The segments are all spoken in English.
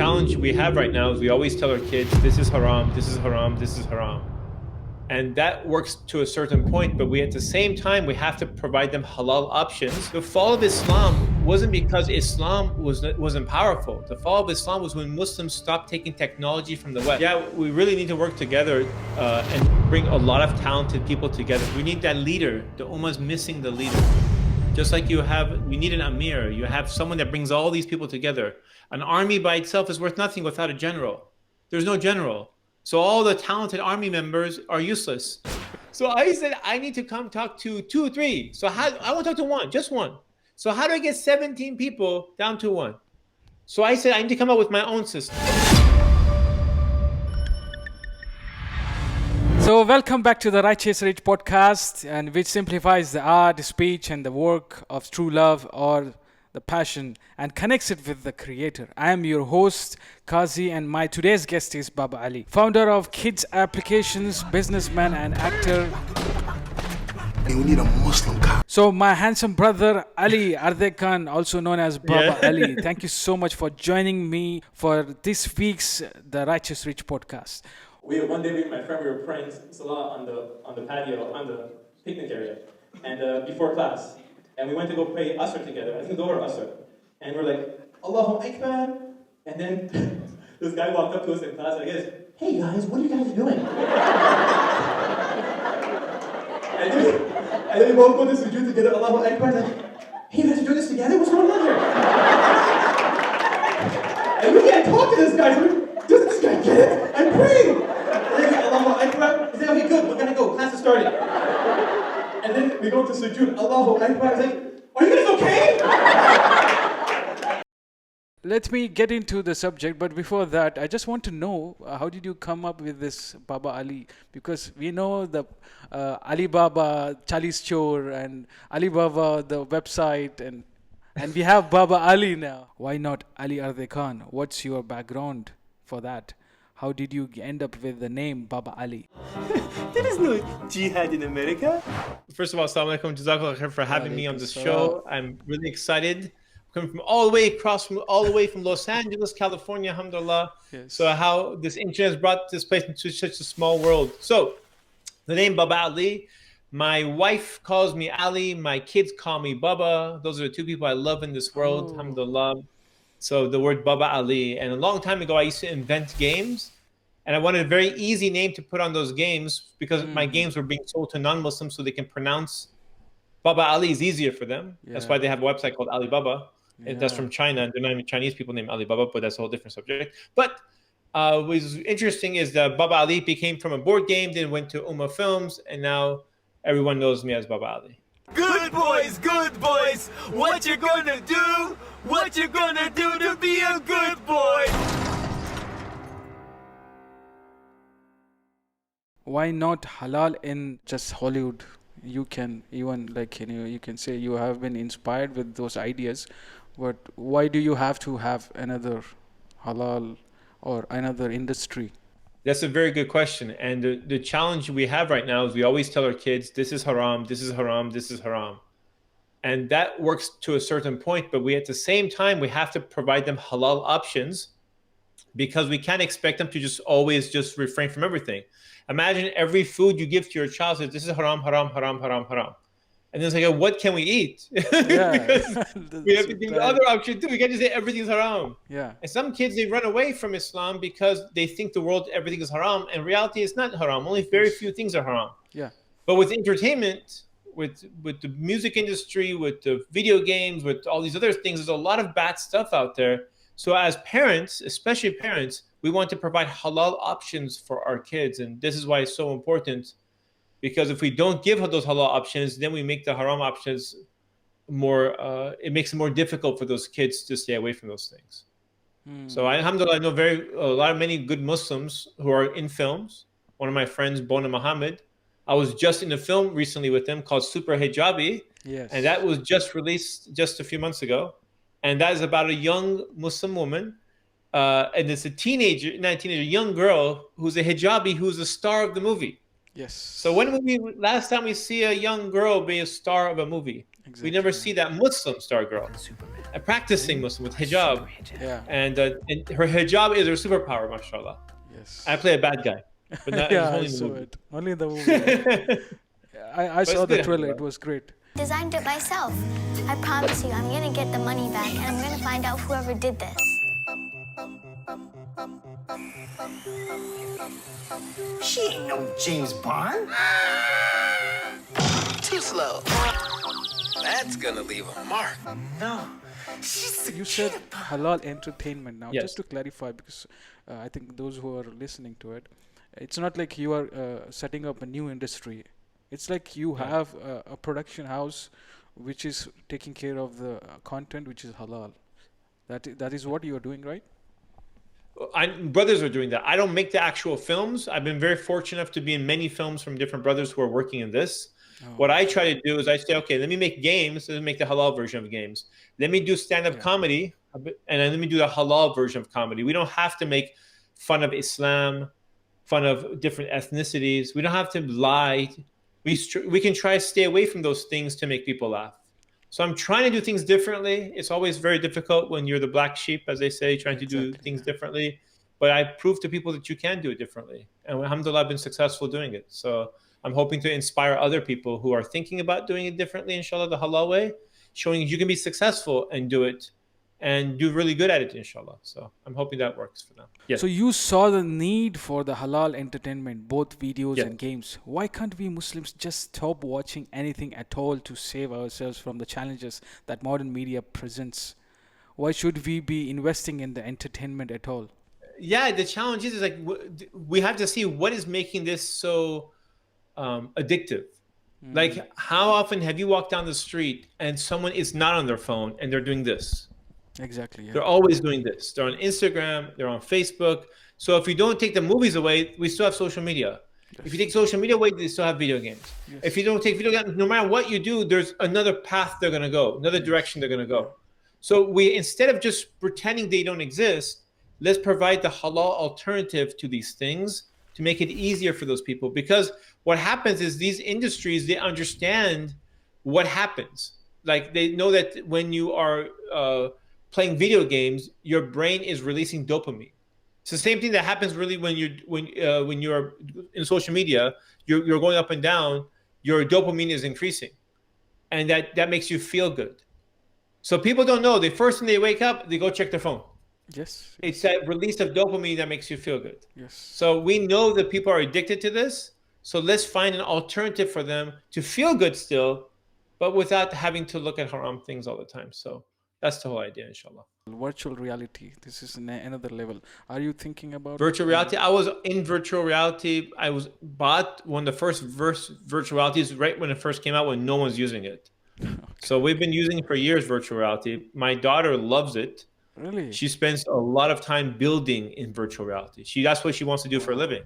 challenge we have right now is we always tell our kids, this is haram, this is haram, this is haram. And that works to a certain point, but at the same time, we have to provide them halal options. The fall of Islam wasn't because Islam wasn't powerful. The fall of Islam was when Muslims stopped taking technology from the West. Yeah, we really need to work together and bring a lot of talented people together. We need that leader. The Ummah's missing the leader. Just like you need an Amir. You have someone that brings all these people together. An army by itself is worth nothing without a general. There's no general. So all the talented army members are useless. So I said, I need to come talk to 2 or 3. So I want to talk to one, just one. So how do I get 17 people down to 1? So I said, I need to come up with my own system. So welcome back to the Righteous Rich podcast, and which simplifies the art, speech, and the work of true love or the passion and connects it with the creator. I am your host, Kazi, and my today's guest is Baba Ali, founder of Kids Applications, businessman and actor. We need a Muslim cop. So my handsome brother Ali Ardekani, also known as Baba Yeah. Ali, thank you so much for joining me for this week's The Righteous Rich podcast. One day, me and my friend, we were praying salah on the patio, on the picnic area, and before class. And we went to go pray Asr together. I think the Dhuhr Asr. And we're like, Allahu Akbar. And then this guy walked up to us in class and he goes, hey guys, what are you guys doing? and then we both go to sujood together, Allahu Akbar. Like, hey, you guys are doing this together? What's going on here? And we can't talk to this guy. So does this guy get it? I'm praying. And then Allahu Akbar. He said, okay, good, we're gonna go. Class is starting. And then we go to sujood, Allahu Akbar. I was like, are you guys okay? Let me get into the subject, but before that, I just want to know, how did you come up with this Baba Ali? Because we know the Alibaba Chalis Chor and Alibaba the website, and we have Baba Ali now. Why not Ali Ardekani? What's your background for that? How did you end up with the name Baba Ali? There is no jihad in America. First of all, assalamu alaikum, jazakallah khair for having me on this show. I'm really excited. Coming from all the way from Los Angeles, California, alhamdulillah. Yes. So how this internet has brought this place into such a small world. So the name Baba Ali, my wife calls me Ali, my kids call me Baba. Those are the 2 people I love in this world, alhamdulillah. So the word Baba Ali. And a long time ago, I used to invent games. And I wanted a very easy name to put on those games because my games were being sold to non-Muslims so they can pronounce Baba Ali is easier for them. Yeah. That's why they have a website called Alibaba. Yeah. That's from China. They're not even Chinese people named Alibaba, but that's a whole different subject. But what was interesting is that Baba Ali became from a board game, then went to Ummah Films, and now everyone knows me as Baba Ali. Good boys, what you gonna do? What you gonna do to be a good boy? Why not halal in just Hollywood? You can even you can say you have been inspired with those ideas, but why do you have to have another halal or another industry? That's a very good question. And the challenge we have right now is we always tell our kids, this is haram, this is haram, this is haram. And that works to a certain point, but at the same time, we have to provide them halal options because we can't expect them to just always refrain from everything. Imagine every food you give to your child says, this is haram, haram, haram, haram, haram. And then it's like, what can we eat? Yeah. Because we have to give the other option too. We can't just say everything's haram. Yeah. And some kids, they run away from Islam because they think the world, everything is haram. And in reality, it's not haram. Only very few things are haram. Yeah. But with entertainment, with the music industry, with the video games, with all these other things, there's a lot of bad stuff out there. So as parents, especially parents, we want to provide halal options for our kids. And this is why it's so important. Because if we don't give those halal options, then we make the haram options more, it makes it more difficult for those kids to stay away from those things. So alhamdulillah, I know many good Muslims who are in films. One of my friends, Bona Muhammad, I was just in a film recently with him called Super Hijabi. Yes. And that was just released just a few months ago. And that is about a young Muslim woman. And it's a young girl who's a hijabi, who's a star of the movie. Yes. So last time we see a young girl be a star of a movie? We never Exactly. see that Muslim star girl, a practicing Muslim with hijab, Yeah. and her hijab is her superpower, mashallah. I Yes. play a bad guy, but not it's Yeah, I only in the saw movie. it. Only in the movie. Yeah. I But it's saw the good, trailer. alhamdulillah. It was great. Designed it myself. I promise you, I'm gonna get the money back and I'm gonna find out whoever did this. She ain't no James Bond. Too slow. That's gonna leave a mark. No. She's You said Halal Entertainment. Now, Yes. just to clarify, because I think those who are listening to it, it's not like you are setting up a new industry. It's like you have a production house which is taking care of the content which is halal. That is what you are doing, right? Brothers are doing that. I don't make the actual films. I've been very fortunate enough to be in many films from different brothers who are working in this. What I try to do is I say, okay, let me make games. Let me make the halal version of games. Let me do stand-up comedy, and then let me do the halal version of comedy. We don't have to make fun of Islam, fun of different ethnicities. We don't have to lie. We can try to stay away from those things to make people laugh. So I'm trying to do things differently. It's always very difficult when you're the black sheep, as they say, trying to do things differently. But I prove to people that you can do it differently. And alhamdulillah, I've been successful doing it. So I'm hoping to inspire other people who are thinking about doing it differently, inshallah, the halal way, showing you can be successful and do it and do really good at it, inshallah. So I'm hoping that works for them. Yes. So you saw the need for the halal entertainment, both videos Yes. and games. Why can't we Muslims just stop watching anything at all to save ourselves from the challenges that modern media presents? Why should we be investing in the entertainment at all? Yeah, the challenge is like we have to see what is making this so addictive. Like, how often have you walked down the street and someone is not on their phone and they're doing this? Exactly. Yeah. They're always doing this. They're on Instagram, they're on Facebook. So if you don't take the movies away, we still have social media. If you take social media away, they still have video games. If you don't take video games, no matter what you do, there's another path they're going to go, another direction they're going to go. So we, instead of just pretending they don't exist, let's provide the halal alternative to these things to make it easier for those people. Because what happens is these industries, they understand what happens. Like, they know that when you are playing video games, your brain is releasing dopamine. It's the same thing that happens really when you're in social media. You're going up and down. Your dopamine is increasing, and that makes you feel good. So people don't know. The first thing they wake up, they go check their phone. Yes. It's that release of dopamine that makes you feel good. Yes. So we know that people are addicted to this. So let's find an alternative for them to feel good still, but without having to look at haram things all the time. So that's the whole idea, inshallah. Virtual reality. This is another level. Are you thinking about Virtual reality. I was in virtual reality. I was bought one of the first virtual realities right when it first came out, when no one's using it. So we've been using it for years, virtual reality. My daughter loves it. Really? She spends a lot of time building in virtual reality. That's what she wants to do for a living.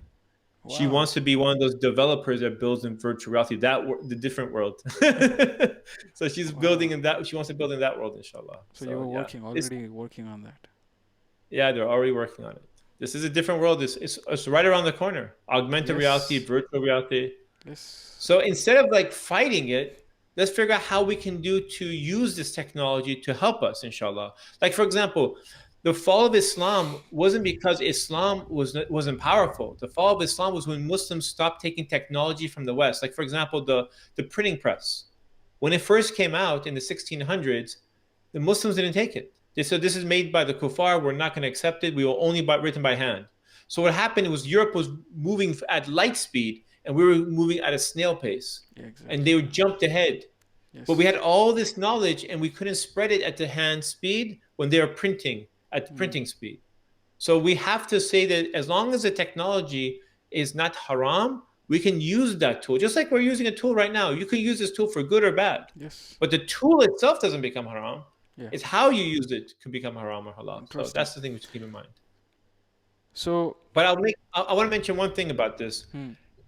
She wants to be one of those developers that builds in virtual reality, the different world. So she's building in that. She wants to build in that world, inshallah. So you were already working on that. Yeah, they're already working on it. This is a different world. It's right around the corner. Augmented reality, virtual reality. Yes. So instead of like fighting it, let's figure out how we can do to use this technology to help us, inshallah. Like, for example, the fall of Islam wasn't because Islam wasn't powerful. The fall of Islam was when Muslims stopped taking technology from the West. Like, for example, the printing press. When it first came out in the 1600s, the Muslims didn't take it. They said, this is made by the kuffar. We're not going to accept it. We will only buy written by hand. So what happened was Europe was moving at light speed, and we were moving at a snail pace. Yeah, exactly. And they jumped ahead. Yes. But we had all this knowledge, and we couldn't spread it at the hand speed when they were printing at the printing speed. So we have to say that as long as the technology is not haram, we can use that tool. Just like we're using a tool right now. You can use this tool for good or bad. Yes. But the tool itself doesn't become haram. Yeah. It's how you use it can become haram or halal. So that's the thing we should keep in mind. So, but I want to mention one thing about this.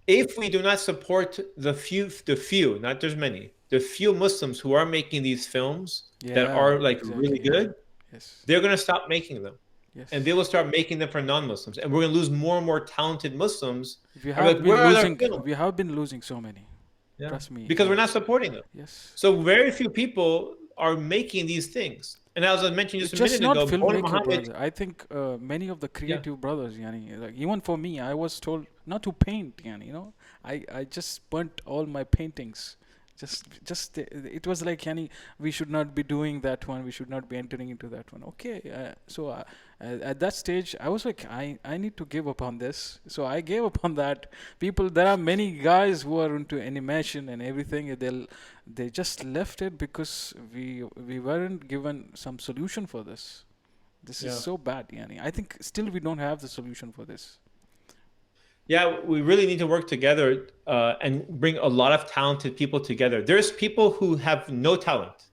If we do not support the few, not there's many, the few Muslims who are making these films that are like really good, they're going to stop making them. Yes. And they will start making them for non-Muslims. And we're going to lose more and more talented Muslims. We have been losing so many. Yeah. Trust me. Because we're not supporting them. Yes. So very few people are making these things. And as I mentioned just It's a just minute not ago, Bona filmmaker, Muhammad, brother. I think many of the creative brothers, yani, like even for me, I was told not to paint, yani, you know. I just burnt all my paintings. It was like, yani, we should not be doing that one. We should not be entering into that one. Okay, at that stage, I was like, I need to give up on this. So I gave up on that. There are many guys who are into animation and everything. They just left it because we weren't given some solution for this. This is so bad, yani. I think still we don't have the solution for this. yeah, we really need to work together and bring a lot of talented people together. There's people who have no talent,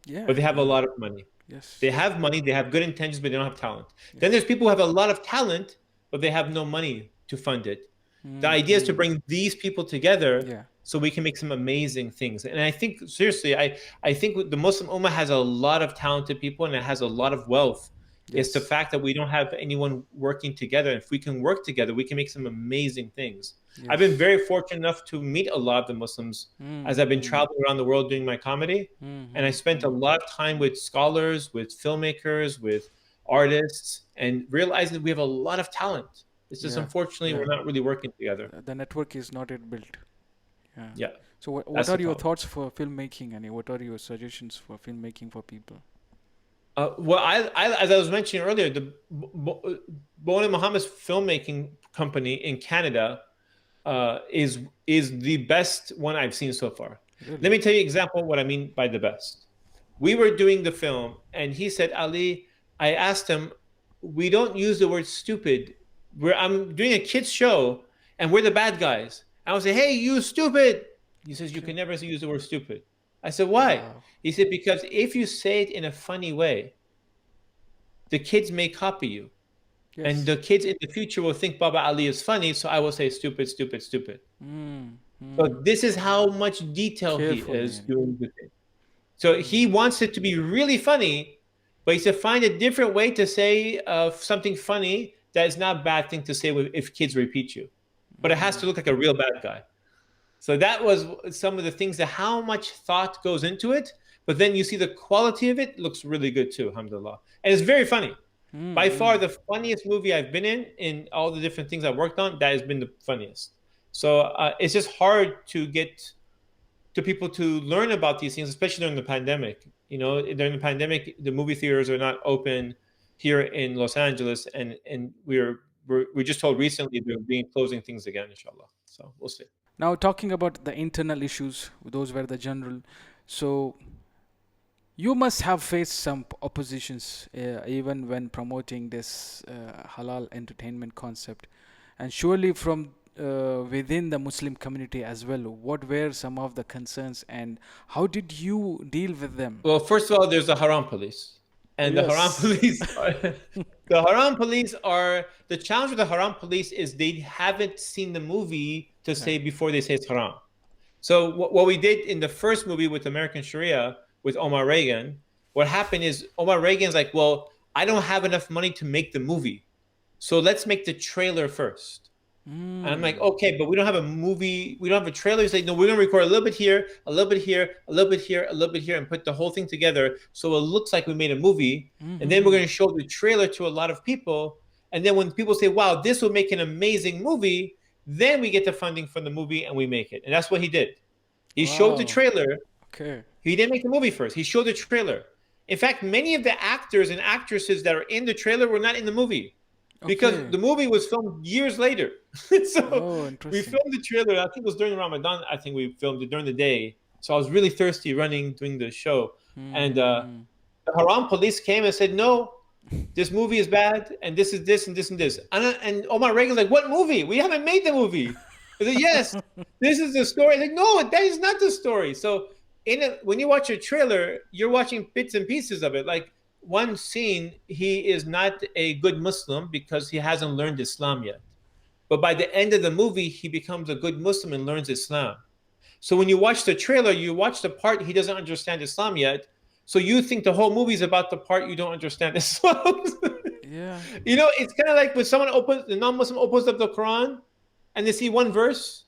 Yeah. but they have a lot of money. Yes. They have money, they have good intentions, but they don't have talent. Then there's people who have a lot of talent, but they have no money to fund it. The idea is to bring these people together so we can make some amazing things. And I think, seriously, I think the Muslim Ummah has a lot of talented people and it has a lot of wealth. It's the fact that we don't have anyone working together. If we can work together, we can make some amazing things. I've been very fortunate enough to meet a lot of the Muslims as I've been traveling around the world doing my comedy. And I spent a lot of time with scholars, with filmmakers, with artists, and realizing that we have a lot of talent. It's just unfortunately we're not really working together. The network is not yet built. Yeah. So what That's are the your problem. thoughts for filmmaking, and what are your suggestions for filmmaking for people? Well, as I was mentioning earlier, the Bona Muhammad's filmmaking company in Canada is the best one I've seen so far. Really? Let me tell you example what I mean by the best. We were doing the film, and he said, Ali, I asked him, we don't use the word stupid. I'm doing a kids show, and we're the bad guys. I would say, hey, you stupid. He says, you can never use the word stupid. I said, why? Wow. He said, because if you say it in a funny way, the kids may copy you. Yes. And the kids in the future will think Baba Ali is funny, so I will say stupid, stupid, stupid. So this is how much detail Careful, he is man. doing the thing. So he wants it to be really funny, but he said find a different way to say something funny that is not a bad thing to say if kids repeat you. But it has to look like a real bad guy. So that was some of the things, that how much thought goes into it, but then you see the quality of it looks really good too, alhamdulillah. And it's very funny. By far the funniest movie I've been in all the different things I've worked on, that has been the funniest. So it's just hard to get to people to learn about these things, especially during the pandemic. You know, during the pandemic, the movie theaters are not open here in Los Angeles, and we're just told recently they're being closing things again, inshallah. So we'll see. Now talking about the internal issues, those were the general. So you must have faced some oppositions even when promoting this halal entertainment concept, and surely from within the Muslim community as well. What were some of the concerns, and how did you deal with them? Well, first of all, there's the haram police. And the haram Yes. police the challenge with the haram police is they haven't seen the movie to say before they say it's haram. So what we did in the first movie with American Sharia with Omar Reagan, what happened is Omar Reagan's like, well, I don't have enough money to make the movie, so let's make the trailer first. And I'm like, okay, but we don't have a movie, we don't have a trailer. He's like, no, we're gonna record a little bit here, a little bit here, a little bit here, a little bit here, and put the whole thing together so it looks like we made a movie. And then we're gonna show the trailer to a lot of people. And then when people say, wow, this will make an amazing movie, then we get the funding from the movie and we make it. And that's what he did. He showed the Wow. trailer. Okay. He didn't make the movie first. He showed the trailer. In fact, many of the actors and actresses that are in the trailer were not in the movie because Okay. the movie was filmed years later. So Oh, we interesting. filmed the trailer. I think it was during Ramadan. I think we filmed it during the day. So I was really thirsty doing the show. And the haram police came and said, no, this movie is bad. And this is this and this and this. And Omar Reagan's like, what movie? We haven't made the movie. I said, yes, this is the story. Like, no, that is not the story. So when you watch a trailer, you're watching bits and pieces of it. Like one scene, he is not a good Muslim because he hasn't learned Islam yet. But by the end of the movie, he becomes a good Muslim and learns Islam. So when you watch the trailer, you watch the part he doesn't understand Islam yet. So you think the whole movie is about the part you don't understand Islam. Yeah. You know, it's kind of like when the non-Muslim opens up the Quran and they see one verse,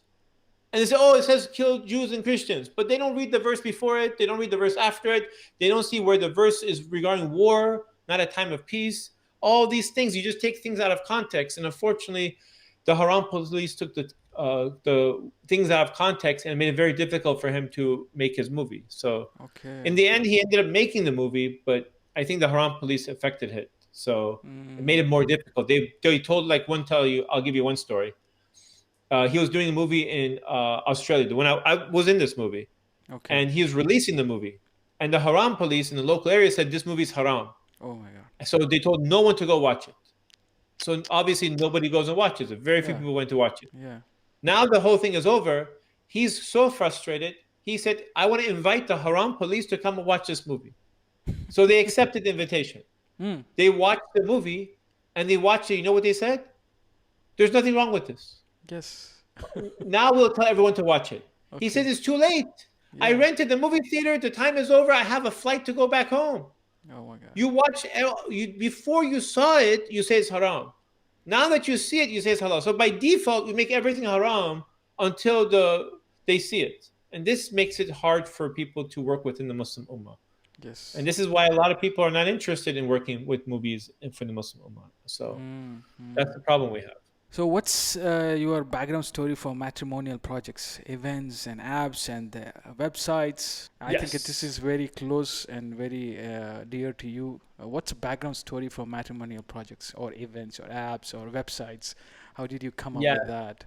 And they say, oh, it says kill Jews and Christians. But they don't read the verse before it. They don't read the verse after it. They don't see where the verse is regarding war, not a time of peace. All these things, you just take things out of context. And unfortunately, the Haram police took the things out of context and made it very difficult for him to make his movie. So in the end, he ended up making the movie, but I think the Haram police affected it. So it made it more difficult. They told, like, I'll give you one story. He was doing a movie in Australia. When I was in this movie, and he was releasing the movie, and the Haram police in the local area said this movie's haram. Oh my God! So they told no one to go watch it. So obviously nobody goes and watches it. Very few people went to watch it. Yeah. Now the whole thing is over. He's so frustrated. He said, "I want to invite the Haram police to come and watch this movie." So they accepted the invitation. They watched the movie, and they watched it. You know what they said? There's nothing wrong with this. Yes. Now we'll tell everyone to watch it. He said it's too late. Yeah. I rented the movie theater. The time is over. I have a flight to go back home. Oh my God. You watch before you saw it, you say it's haram. Now that you see it, you say it's halal. So by default, we make everything haram until they see it. And this makes it hard for people to work within the Muslim Ummah. Yes. And this is why a lot of people are not interested in working with movies for the Muslim Ummah. So that's the problem we have. So what's your background story for Matrimonial Projects, events and apps and websites? I think this is very close and very dear to you. What's the background story for Matrimonial Projects or events or apps or websites? How did you come up with that?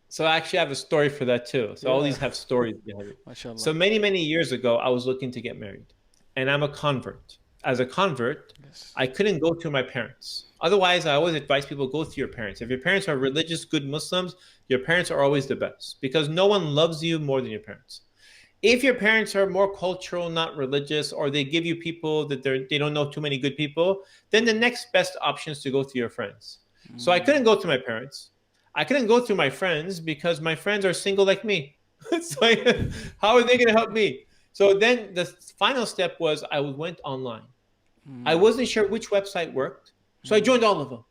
So I actually have a story for that too. So all these have stories behind it. Mashallah. So many years ago, I was looking to get married, and I'm a convert. As a convert, I couldn't go through my parents. Otherwise, I always advise people, go through your parents. If your parents are religious, good Muslims, your parents are always the best, because no one loves you more than your parents. If your parents are more cultural, not religious, or they give you people that they don't know too many good people, then the next best option is to go through your friends. So I couldn't go through my parents. I couldn't go through my friends because my friends are single like me. So how are they going to help me? So then the final step was I went online. I wasn't sure which website worked. So I joined all of them.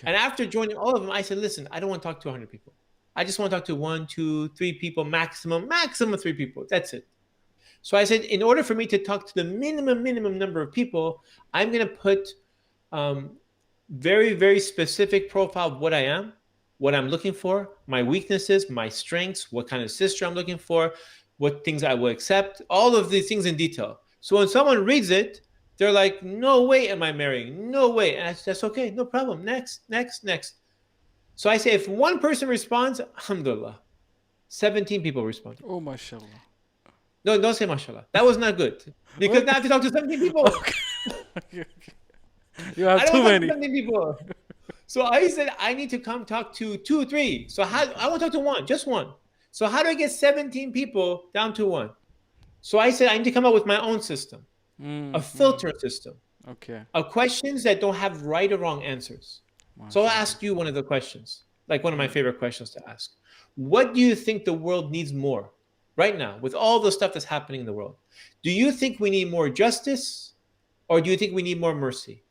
And after joining all of them, I said, listen, I don't want to talk to 100 people. I just want to talk to 1, 2, 3 people, maximum 3 people. That's it. So I said, in order for me to talk to the minimum number of people, I'm going to put very specific profile of what I am, what I'm looking for, my weaknesses, my strengths, what kind of sister I'm looking for, what things I will accept, all of these things in detail. So when someone reads it, they're like, no way am I marrying, no way. And that's okay, no problem, next. So I say, if one person responds, alhamdulillah, 17 people responded. Oh, mashallah. No, don't say mashallah. That was not good. Because now I have to talk to 17 people. You have too many. 17 people. So I said, I need to come talk to 2 or 3. So I want to talk to 1, just 1. So how do I get 17 people down to 1? So I said, I need to come up with my own system, a filter system of questions that don't have right or wrong answers. So I'll ask you one of the questions, like one of my favorite questions to ask. What do you think the world needs more right now with all the stuff that's happening in the world? Do you think we need more justice, or do you think we need more mercy?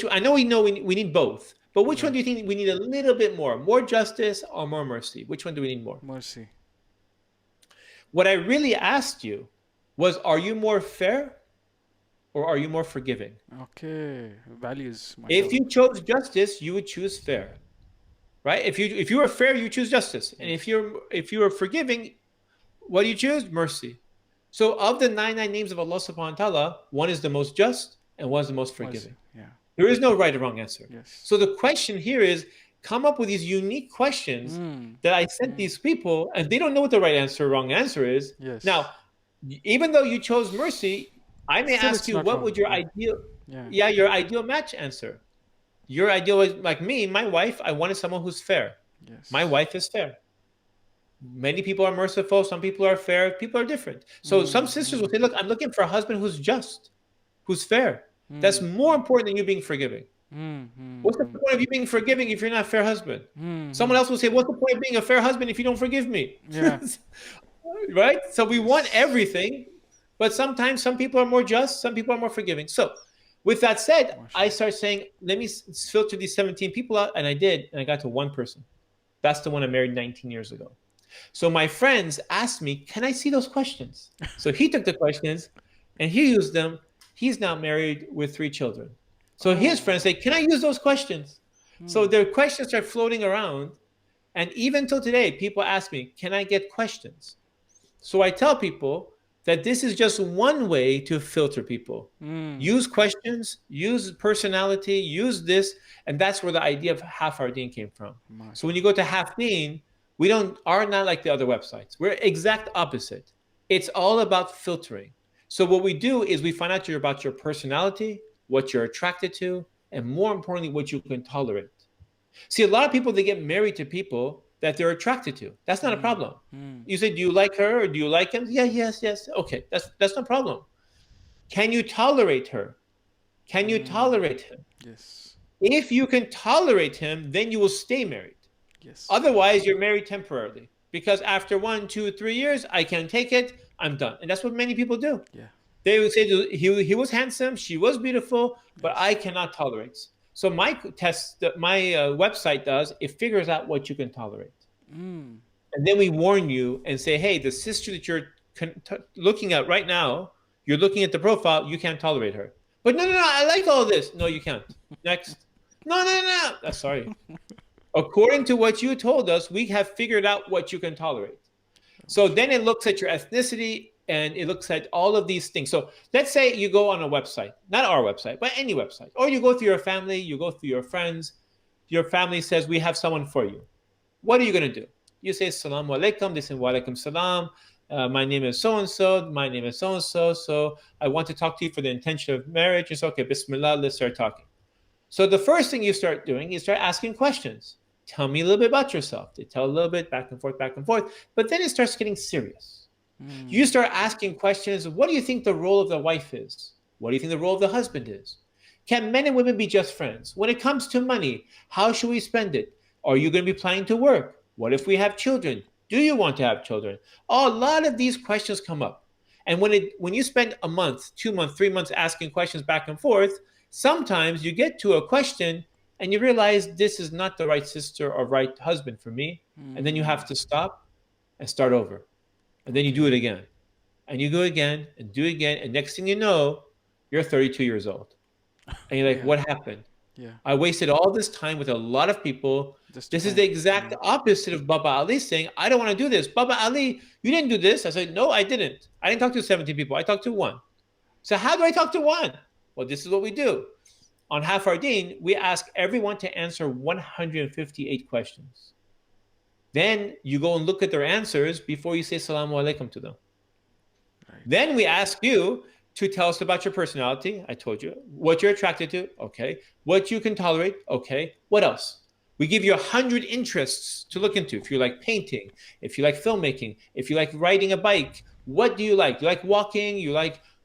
I know we need both, but which one do you think we need a little bit more justice or more mercy? Which one do we need more? Mercy. What I really asked you was, are you more fair or are you more forgiving? Okay, values. If you chose justice, you would choose fair, right? If you were fair, you choose justice, and if you were forgiving, what do you choose? Mercy. So of the 99 names of Allah subhanahu wa ta'ala, one is the most just and one is the most forgiving. Yeah. There is no right or wrong answer. Yes. So the question here is, come up with these unique questions that I sent these people, and they don't know what the right answer or wrong answer is. Yes. Now, even though you chose mercy, I may Still, ask you, what would your ideal match answer? Your ideal is, like me, my wife, I wanted someone who's fair. Yes. My wife is fair. Many people are merciful. Some people are fair. People are different. So some sisters will say, look, I'm looking for a husband who's just, who's fair. That's more important than you being forgiving. What's the point of you being forgiving if you're not a fair husband? Someone else will say, what's the point of being a fair husband if you don't forgive me? Yeah. Right? So we want everything, but sometimes some people are more just, some people are more forgiving. So with that said, I start saying, let me filter these 17 people out, and I did, and I got to one person. That's the one I married 19 years ago. So my friends asked me, can I see those questions? So he took the questions and he used them. He's now married with 3 children. So his friends say, can I use those questions? So their questions are floating around. And even till today, people ask me, can I get questions? So I tell people that this is just one way to filter people. Use questions, use personality, use this. And that's where the idea of Half Our Deen came from. So when you go to Half Deen, we are not like the other websites. We're exact opposite. It's all about filtering. So what we do is we find out about your personality, what you're attracted to, and more importantly, what you can tolerate. See, a lot of people, they get married to people that they're attracted to. That's not a problem. You say, do you like her or do you like him? Yeah, yes. Okay, that's no problem. Can you tolerate her? Can you tolerate him? Yes. If you can tolerate him, then you will stay married. Yes. Otherwise, you're married temporarily. Because after 1, 2, 3 years, I can't take it, I'm done. And that's what many people do. Yeah. They would say he was handsome, she was beautiful, but I cannot tolerate. So my test that my website does, it figures out what you can tolerate. And then we warn you and say, hey, the sister that you're looking at right now, you're looking at the profile, you can't tolerate her. But no, I like all this. No, you can't. Next. No. Sorry. According to what you told us, we have figured out what you can tolerate. So then it looks at your ethnicity and it looks at all of these things. So let's say you go on a website, not our website, but any website, or you go through your family, you go through your friends, your family says, we have someone for you. What are you going to do? You say, Assalamu alaikum. They say, wa alaikum salam. My name is so-and-so. My name is so-and-so. So I want to talk to you for the intention of marriage. It's okay. Bismillah. Let's start talking. So the first thing you start doing is start asking questions. Tell me a little bit about yourself. They tell a little bit back and forth. But then it starts getting serious. You start asking questions. What do you think the role of the wife is? What do you think the role of the husband is? Can men and women be just friends? When it comes to money, how should we spend it? Are you going to be planning to work? What if we have children? Do you want to have children? A lot of these questions come up. And when you spend a month, 2 months, 3 months asking questions back and forth, sometimes you get to a question and you realize this is not the right sister or right husband for me. And then you have to stop and start over. And then you do it again. And you go again and do it again. And next thing you know, you're 32 years old. And you're like, what happened? Yeah. I wasted all this time with a lot of people. This is the exact opposite of Baba Ali saying, I don't want to do this. Baba Ali, you didn't do this. I said, no, I didn't. I didn't talk to 17 people. I talked to 1. So how do I talk to 1? Well, this is what we do. On Half Our Deen, we ask everyone to answer 158 questions. Then you go and look at their answers before you say Salamu Alaikum to them. Right. Then we ask you to tell us about your personality. I told you. What you're attracted to. Okay. What you can tolerate. Okay. What else? We give you 100 interests to look into. If you like painting, if you like filmmaking, if you like riding a bike, what do you like? You like walking?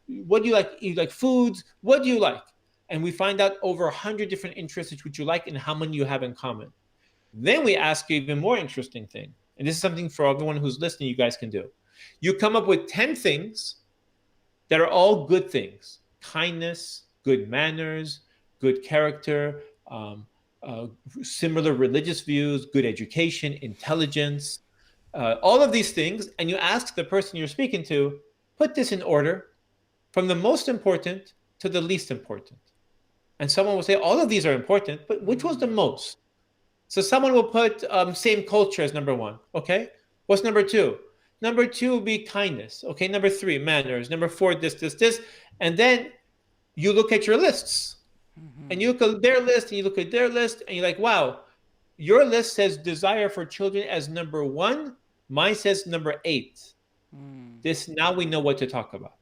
What do you like? You like foods? What do you like? And we find out over 100 different interests which you like and how many you have in common. Then we ask you even more interesting thing. And this is something for everyone who's listening, you guys can do. You come up with 10 things that are all good things. Kindness, good manners, good character, similar religious views, good education, intelligence, all of these things. And you ask the person you're speaking to, put this in order from the most important to the least important. And someone will say, all of these are important, but which was the most? So someone will put same culture as number 1. Okay. What's number 2? Number 2 would be kindness. Okay. Number 3, manners. Number 4, this. And then you look at your lists. And you look at their list and you look at their list and you're like, wow, your list says desire for children as number 1. Mine says number 8. This, now we know what to talk about.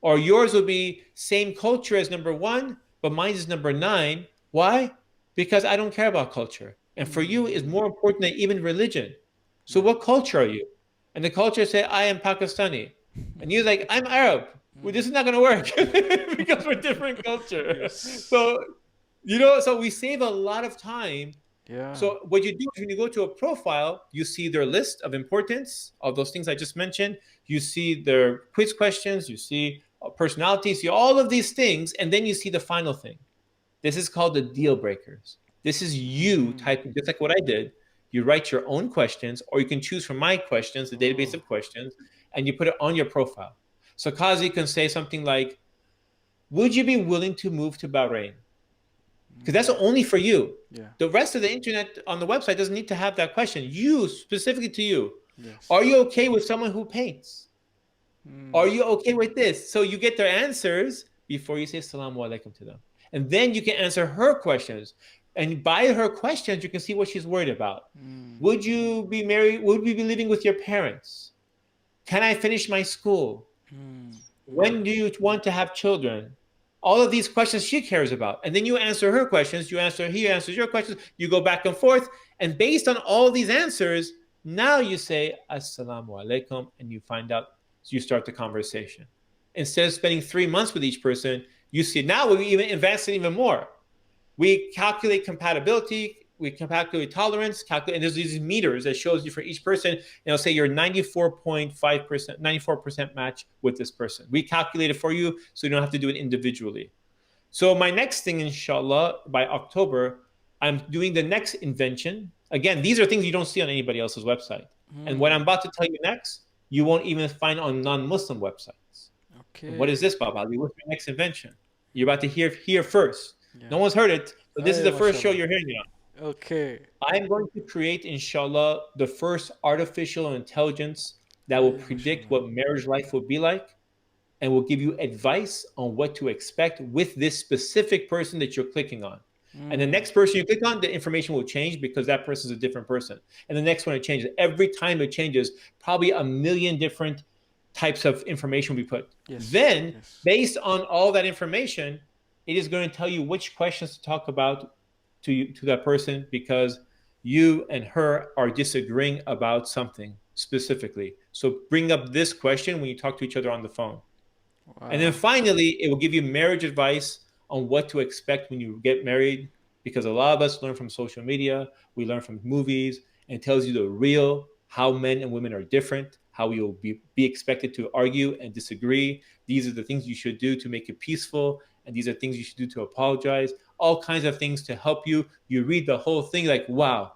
Or yours will be same culture as number 1, but mine is number 9. Why? Because I don't care about culture. And for you is more important than even religion. So what culture are you? And the culture say, I am Pakistani. And you're like, I'm Arab. Well, this is not going to work because we're different culture. Yes. So we save a lot of time. Yeah. So what you do is when you go to a profile, you see their list of importance, of those things I just mentioned. You see their quiz questions, you see personality, see all of these things, and then you see the final thing. This is called the deal breakers. This is you typing, just like what I did. You write your own questions, or you can choose from my questions, the database of questions, and you put it on your profile. So Kazi can say something like, would you be willing to move to Bahrain? Because that's only for you. Yeah. The rest of the internet on the website doesn't need to have that question. You, specifically to you. Yes. Are you okay with someone who paints? Are you okay with this? So you get their answers before you say Assalamu alaikum to them. And then you can answer her questions. And by her questions, you can see what she's worried about. Would you be married? Would we be living with your parents? Can I finish my school? When do you want to have children? All of these questions she cares about. And then you answer her questions. He answers your questions. You go back and forth. And based on all these answers, now you say Assalamu alaikum, and you find out, so you start the conversation. Instead of spending 3 months with each person, you see, now we even advance it even more. We calculate compatibility, we calculate tolerance, and there's these meters that shows you for each person, and it'll say you're 94.5%, 94% match with this person. We calculate it for you, so you don't have to do it individually. So my next thing, inshallah, by October, I'm doing the next invention. Again, these are things you don't see on anybody else's website. And what I'm about to tell you next, you won't even find on non-Muslim websites. Okay. And what is this, Baba Ali? What's your next invention? You're about to hear first. Yeah. No one's heard it, so this is the first show you're hearing it on. Okay. I'm going to create, inshallah, the first artificial intelligence that will predict what marriage life will be like and will give you advice on what to expect with this specific person that you're clicking on. And the next person you click on, the information will change because that person is a different person. And the next one, it changes. Every time it changes, probably 1 million different types of information we put. Then, based on all that information, it is going to tell you which questions to talk about to that person because you and her are disagreeing about something specifically. So bring up this question when you talk to each other on the phone. Wow. And then finally, it will give you marriage advice on what to expect when you get married, because a lot of us learn from social media, we learn from movies, and it tells you the real, how men and women are different, how you'll be expected to argue and disagree. These are the things you should do to make it peaceful, and these are things you should do to apologize, all kinds of things to help you. You read the whole thing like, wow,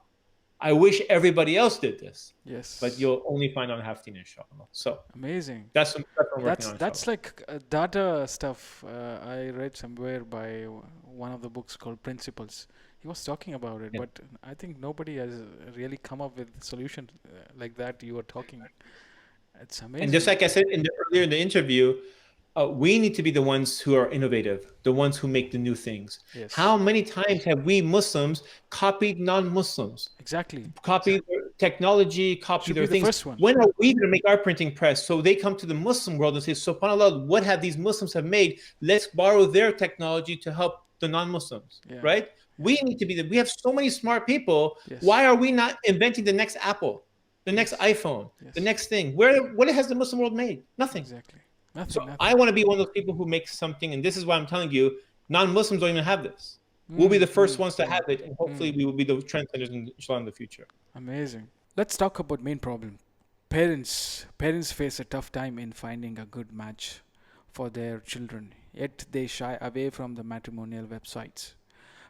I wish everybody else did this. Yes. But you'll only find on Haftin, inshallah. So amazing. That's what I'm working on. That's like data stuff. I read somewhere by one of the books called Principles. He was talking about it, but I think nobody has really come up with a solution like that you were talking. It's amazing. And just like I said earlier in the interview, we need to be the ones who are innovative, the ones who make the new things. Yes. How many times have we Muslims copied non-Muslims? Exactly. Copied their technology, copied their things. First one. When are we going to make our printing press? So they come to the Muslim world and say, SubhanAllah, what have these Muslims have made? Let's borrow their technology to help the non-Muslims, right? We need to be we have so many smart people. Yes. Why are we not inventing the next Apple, the next iPhone, the next thing? What has the Muslim world made? Nothing. Exactly. Nothing. I want to be one of those people who makes something, and this is why I'm telling you, non-Muslims don't even have this. We'll be the first ones to have it, and hopefully we will be the trendsetters in the future. Amazing. Let's talk about main problem. Parents face a tough time in finding a good match for their children, yet they shy away from the matrimonial websites.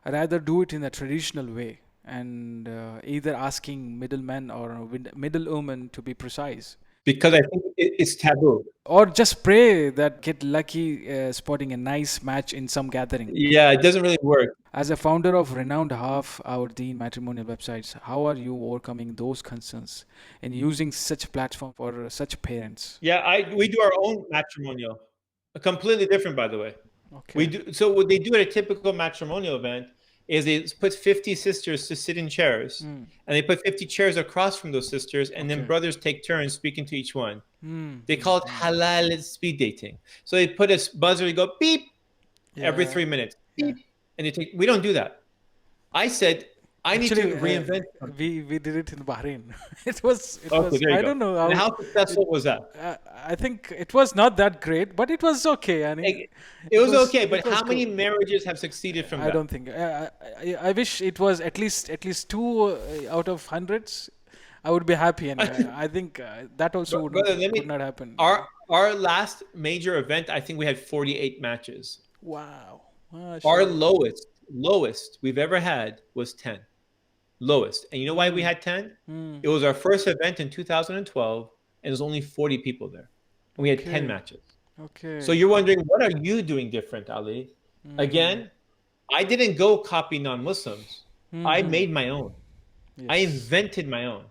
Rather do it in a traditional way and either asking middlemen or middlewomen to be precise. Because I think it's taboo. Or just pray that get lucky spotting a nice match in some gathering. Yeah, it doesn't really work. As a founder of renowned Half Our Deen matrimonial websites, how are you overcoming those concerns and using such platform for such parents? Yeah, we do our own matrimonial. Completely different, by the way. Okay. We do. So what they do at a typical matrimonial event is they put 50 sisters to sit in chairs, and they put 50 chairs across from those sisters, and then brothers take turns speaking to each one. They call it halal speed dating. So they put a buzzer, you go beep every 3 minutes, beep, and we don't do that. I said, I need to reinvent. We did it in Bahrain. It was I don't know how successful was that? I think it was not that great, but it was okay. I mean, it was okay, but how many marriages have succeeded from that? I don't think. I wish it was at least 2 out of hundreds. I would be happy, and I think that also would not happen. Our last major event, I think we had 48 matches. Wow. Our lowest we've ever had was 10. lowest. And you know why we had 10? It was our first event in 2012, and there's only 40 people there. And we had 10 matches. Okay. So you're wondering, what are you doing different, Ali? Again, I didn't go copy non-Muslims. I made my own. Yes. I invented my own.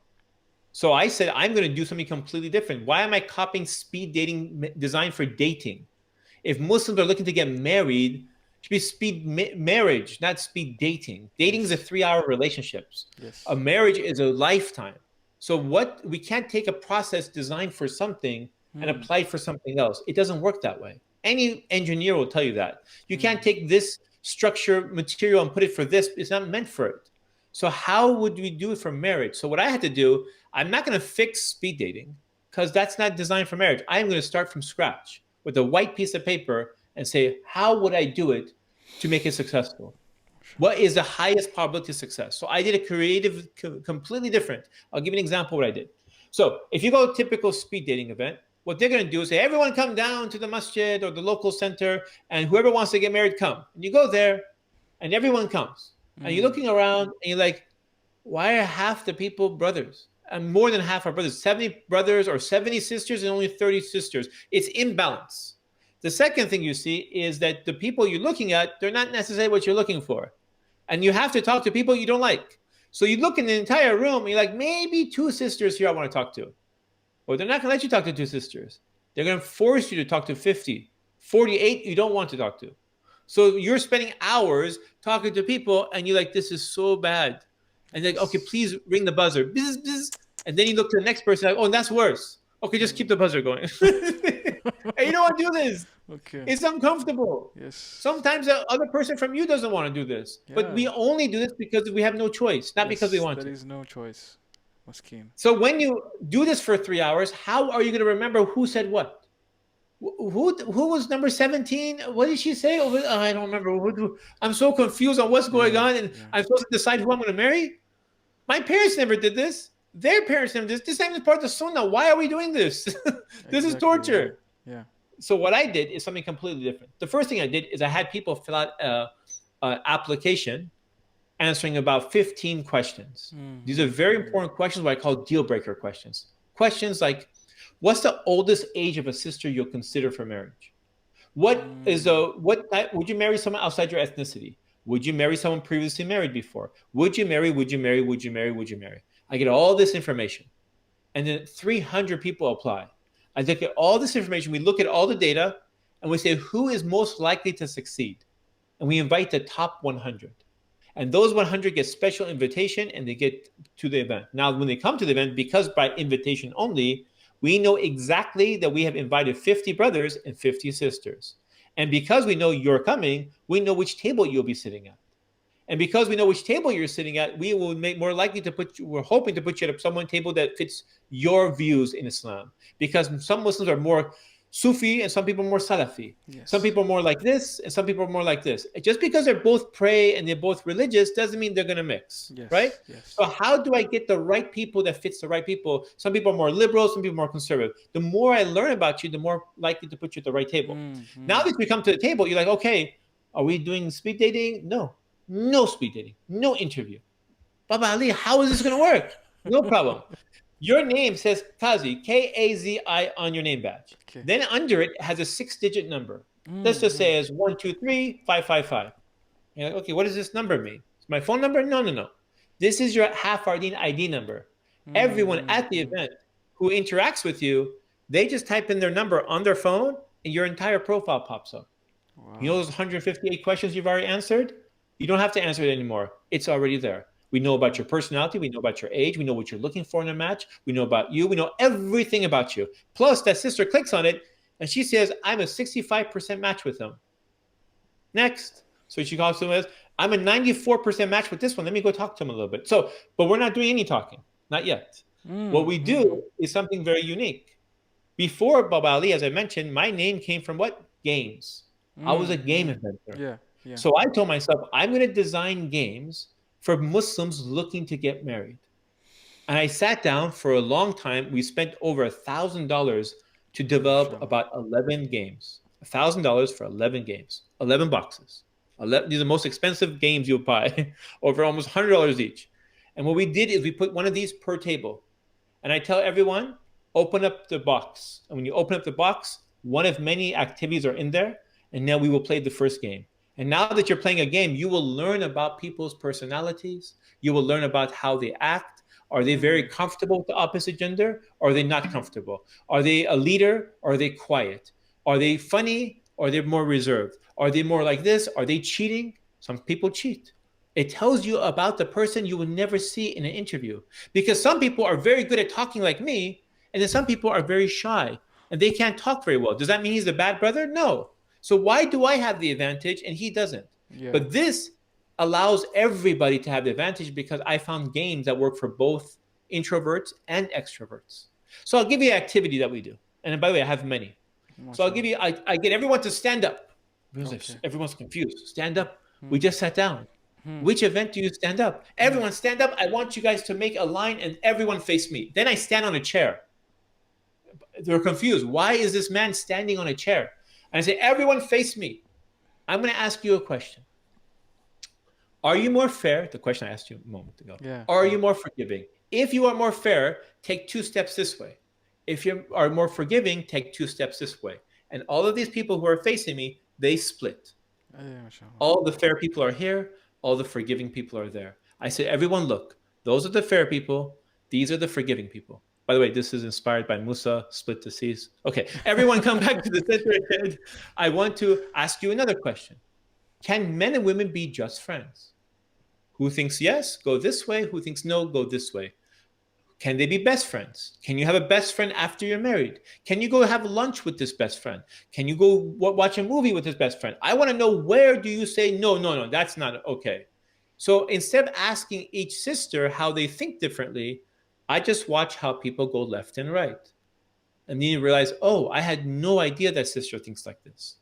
So I said, I'm going to do something completely different. Why am I copying speed dating designed for dating? If Muslims are looking to get married, it should be speed marriage, not speed dating. Dating is a 3-hour relationship. Yes. A marriage is a lifetime. So we can't take a process designed for something and apply it for something else. It doesn't work that way. Any engineer will tell you that. You can't take this structure material and put it for this. It's not meant for it. So how would we do it for marriage? So what I had to do, I'm not going to fix speed dating because that's not designed for marriage. I'm going to start from scratch with a white piece of paper and say, how would I do it to make it successful? What is the highest probability of success? So I did a creative, completely different. I'll give you an example of what I did. So if you go to a typical speed dating event, what they're going to do is say, everyone come down to the masjid or the local center, and whoever wants to get married, come. And you go there, and everyone comes. And you're looking around, and you're like, why are half the people brothers? And more than half are brothers. 70 brothers or 70 sisters and only 30 sisters. It's imbalance. The second thing you see is that the people you're looking at, they're not necessarily what you're looking for. And you have to talk to people you don't like. So you look in the entire room, and you're like, maybe 2 sisters here I want to talk to. Well, they're not going to let you talk to 2 sisters. They're going to force you to talk to 50. 48 you don't want to talk to. So you're spending hours talking to people, and you're like, this is so bad. And they're like, okay, please ring the buzzer. Bzz, bzz. And then you look to the next person, like, oh, that's worse. Okay, just keep the buzzer going. And you don't want to do this. Okay. It's uncomfortable. Yes. Sometimes the other person from you doesn't want to do this. But we only do this because we have no choice, not because we want to. There is no choice. Maskeen. So when you do this for 3 hours, how are you going to remember who said what? Who was number 17? What did she say? Oh, I don't remember. I'm so confused on what's going on, and I'm supposed to decide who I'm going to marry? My parents never did this. Their parents never did this. This ain't part of the sunnah. Why are we doing this? This is torture. Yeah. So what I did is something completely different. The first thing I did is I had people fill out an application answering about 15 questions. These are very important questions, what I call deal breaker questions. Questions like, what's the oldest age of a sister you'll consider for marriage? What type, would you marry someone outside your ethnicity? Would you marry someone previously married before? Would you marry? I get all this information. And then 300 people apply. I look at all this information. We look at all the data, and we say, who is most likely to succeed? And we invite the top 100. And those 100 get special invitation, and they get to the event. Now, when they come to the event, because by invitation only, we know exactly that we have invited 50 brothers and 50 sisters. And because we know you're coming, we know which table you'll be sitting at. And because we know which table you're sitting at, we will make more likely to put you, we're hoping to put you at someone table that fits your views in Islam. Because some Muslims are more Sufi and some people are more Salafi. Yes. Some people are more like this and some people are more like this. Just because they're both pray and they're both religious doesn't mean they're going to mix, right? Yes. So how do I get the right people that fits the right people? Some people are more liberal, some people are more conservative. The more I learn about you, the more likely to put you at the right table. Now that we come to the table, you're like, okay, are we doing speed dating? No speed dating, no interview. Baba Ali, how is this going to work? No problem. Your name says Kazi, K-A-Z-I on your name badge. Okay. Then under it has a 6-digit number. Let's just say it's 123-555. You're like, okay, what does this number mean? It's my phone number? No. This is your Half Ardeen ID number. Everyone at the event who interacts with you, they just type in their number on their phone and your entire profile pops up. Wow. You know those 158 questions you've already answered? You don't have to answer it anymore. It's already there. We know about your personality. We know about your age. We know what you're looking for in a match. We know about you. We know everything about you. Plus, that sister clicks on it, and she says, I'm a 65% match with them. Next. So she calls to us, I'm a 94% match with this one. Let me go talk to him a little bit. So, but we're not doing any talking. Not yet. What we do is something very unique. Before Baba Ali, as I mentioned, my name came from what? Games. I was a game inventor. Yeah. So I told myself, I'm going to design games for Muslims looking to get married. And I sat down for a long time. We spent over $1,000 to develop about 11 games. $1,000 for 11 games, 11 boxes. These are the most expensive games you'll buy, over almost $100 each. And what we did is we put one of these per table. And I tell everyone, open up the box. And when you open up the box, one of many activities are in there. And now we will play the first game. And now that you're playing a game, you will learn about people's personalities. You will learn about how they act. Are they very comfortable with the opposite gender? Or are they not comfortable? Are they a leader? Or are they quiet? Are they funny? Or are they more reserved? Are they more like this? Are they cheating? Some people cheat. It tells you about the person you would never see in an interview. Because some people are very good at talking like me, and then some people are very shy, and they can't talk very well. Does that mean he's a bad brother? No. So why do I have the advantage and he doesn't? Yeah. But this allows everybody to have the advantage because I found games that work for both introverts and extroverts. So I'll give you an activity that we do. And by the way, I have many. So I'll give you, I get everyone to stand up. Everyone's confused. Stand up. We just sat down. Which event do you stand up? Everyone stand up. I want you guys to make a line and everyone face me. Then I stand on a chair. They're confused. Why is this man standing on a chair? And I say, everyone face me. I'm going to ask you a question. Are you more fair? The question I asked you a moment ago. Yeah. Are you more forgiving? If you are more fair, take 2 steps this way. If you are more forgiving, take 2 steps this way. And all of these people who are facing me, they split. All the fair people are here. All the forgiving people are there. I said, everyone look. Those are the fair people. These are the forgiving people. By the way, this is inspired by Musa, split the seas. Okay, everyone come back to the center again. I want to ask you another question. Can men and women be just friends? Who thinks yes, go this way. Who thinks no, go this way. Can they be best friends? Can you have a best friend after you're married? Can you go have lunch with this best friend? Can you go watch a movie with this best friend? I want to know, where do you say, no, that's not okay. So instead of asking each sister how they think differently, I just watch how people go left and right. And then you realize, oh, I had no idea that sister thinks like this.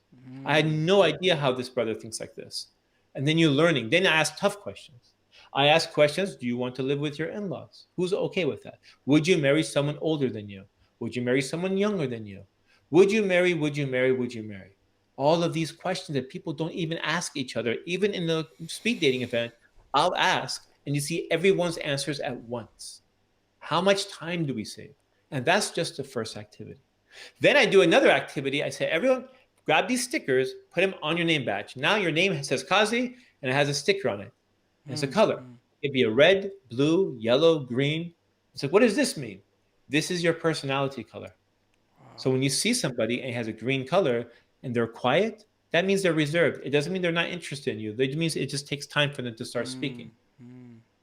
I had no idea how this brother thinks like this. And then you're learning. Then I ask tough questions. I ask questions. Do you want to live with your in-laws? Who's okay with that? Would you marry someone older than you? Would you marry someone younger than you? Would you marry? All of these questions that people don't even ask each other, even in the speed dating event, I'll ask, and you see everyone's answers at once. How much time do we save? And that's just the first activity. Then I do another activity. I say, everyone, grab these stickers, put them on your name badge. Now your name says Kazi, and it has a sticker on it. And it's a color. It'd be a red, blue, yellow, green. It's like, what does this mean? This is your personality color. So when you see somebody and it has a green color and they're quiet, that means they're reserved. It doesn't mean they're not interested in you. It means it just takes time for them to start speaking.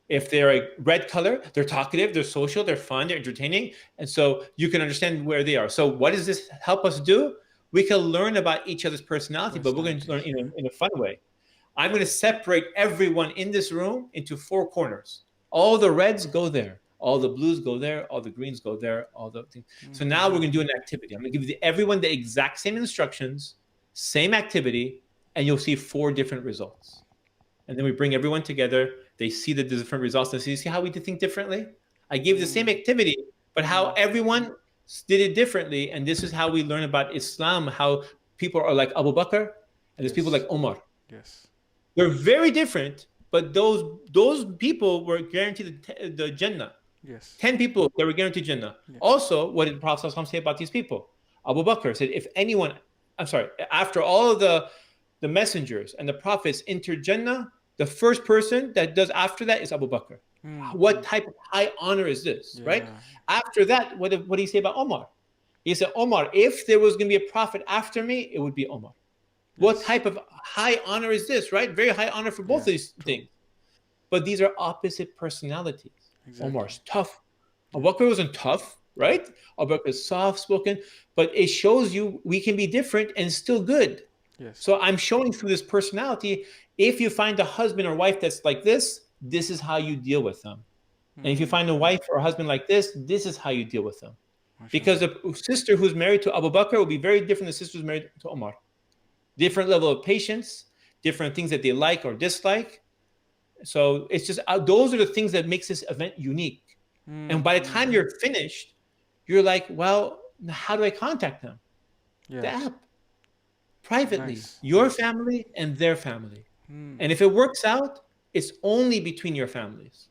If they're a red color, they're talkative, they're social, they're fun, they're entertaining. And so you can understand where they are. So what does this help us do? We can learn about each other's personality, but we're going to learn in a fun way. I'm going to separate everyone in this room into 4 corners. All the reds go there. All the blues go there. All the greens go there. All the things. So now we're going to do an activity. I'm going to give everyone the exact same instructions, same activity, and you'll see 4 different results. And then we bring everyone together. They see the different results. And see how we did think differently? I gave the same activity, but how everyone did it differently. And this is how we learn about Islam, how people are like Abu Bakr, and there's people like Omar. Yes. They're very different, but those people were guaranteed the Jannah. Yes. 10 people that were guaranteed Jannah. Yeah. Also, what did the Prophet ﷺ say about these people? Abu Bakr said, after all of the messengers and the prophets entered Jannah, the first person that does after that is Abu Bakr. What type of high honor is this, right? After that, what did he say about Omar? He said, Omar, if there was going to be a prophet after me, it would be Omar. Yes. What type of high honor is this, right? Very high honor for both of these things. But these are opposite personalities. Exactly. Omar's tough. Abu Bakr wasn't tough, right? Abu Bakr is soft-spoken, but it shows you we can be different and still good. Yes. So I'm showing through this personality, if you find a husband or wife that's like this is how you deal with them. And if you find a wife or a husband like this is how you deal with them. Because the sister who's married to Abu Bakr will be very different than the sister who's married to Omar. Different level of patience, different things that they like or dislike. So it's just, those are the things that makes this event unique. And by the time you're finished, you're like, well, how do I contact them? Yeah. The app. Privately. Nice. Your family and their family. And if it works out, it's only between your families.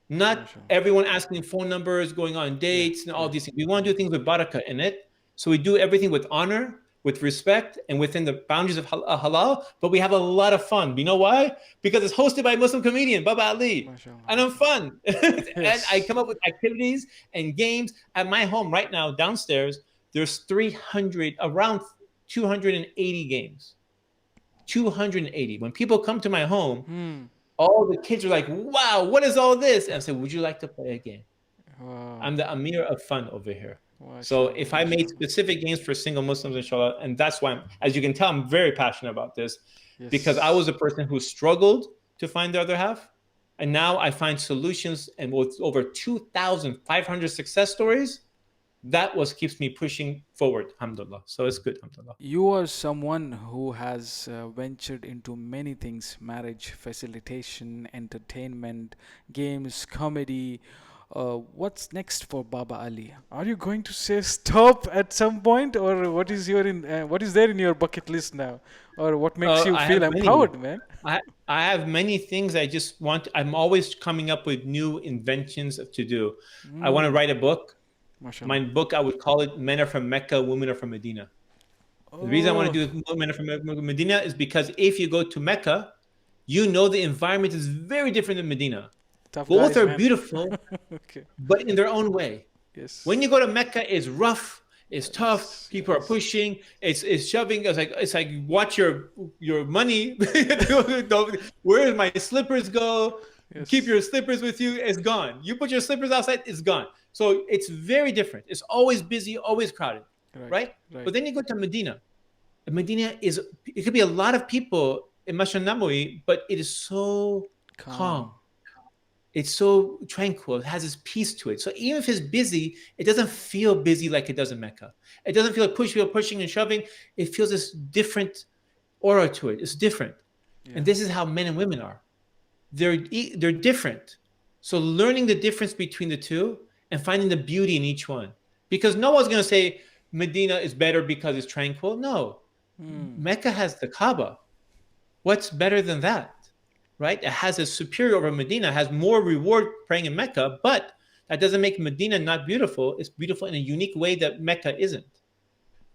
Not everyone asking phone numbers, going on dates, and all these things. We want to do things with barakah in it. So we do everything with honor, with respect, and within the boundaries of halal. But we have a lot of fun. You know why? Because it's hosted by a Muslim comedian, Baba Ali, and I'm fun. And I come up with activities and games at my home right now downstairs. There's around 280 games. 280. When people come to my home, all the kids are like, wow, what is all this? And I say, would you like to play a game? Wow. I'm the Amir of fun over here. Wow, So if I made specific games for single Muslims, inshallah, and that's why, as you can tell, I'm very passionate about this, because I was a person who struggled to find the other half. And now I find solutions, and with over 2,500 success stories, that keeps me pushing forward, alhamdulillah. So it's good, alhamdulillah. You are someone who has ventured into many things: marriage facilitation, entertainment, games, comedy. What's next for Baba Ali? Are you going to say stop at some point, or what is there in your bucket list now, or what makes you feel empowered, man? I have many things I just want. I'm always coming up with new inventions to do. I want to write a book. My book, I would call it Men Are From Mecca, Women Are From Medina. The reason I want to do Men Are From Medina is because if you go to Mecca, you know the environment is very different than Medina. Both are beautiful, but in their own way. Yes. When you go to Mecca, it's rough, it's tough. People are pushing, it's shoving. It's like watch your money. Where did my slippers go? Keep your slippers with you. It's gone. You put your slippers outside, it's gone. So it's very different. It's always busy, always crowded, right? But then you go to Medina. Medina it could be a lot of people in Masjid Nabawi, but it is so calm. It's so tranquil. It has this peace to it. So even if it's busy, it doesn't feel busy like it does in Mecca. It doesn't feel like pushing and shoving. It feels this different aura to it. It's different. And this is how men and women are. They're different. So learning the difference between the two and finding the beauty in each one. Because no one's going to say Medina is better because it's tranquil. No. Mecca has the Kaaba. What's better than that? Right? It has a superior over Medina, has more reward praying in Mecca, but that doesn't make Medina not beautiful. It's beautiful in a unique way that Mecca isn't.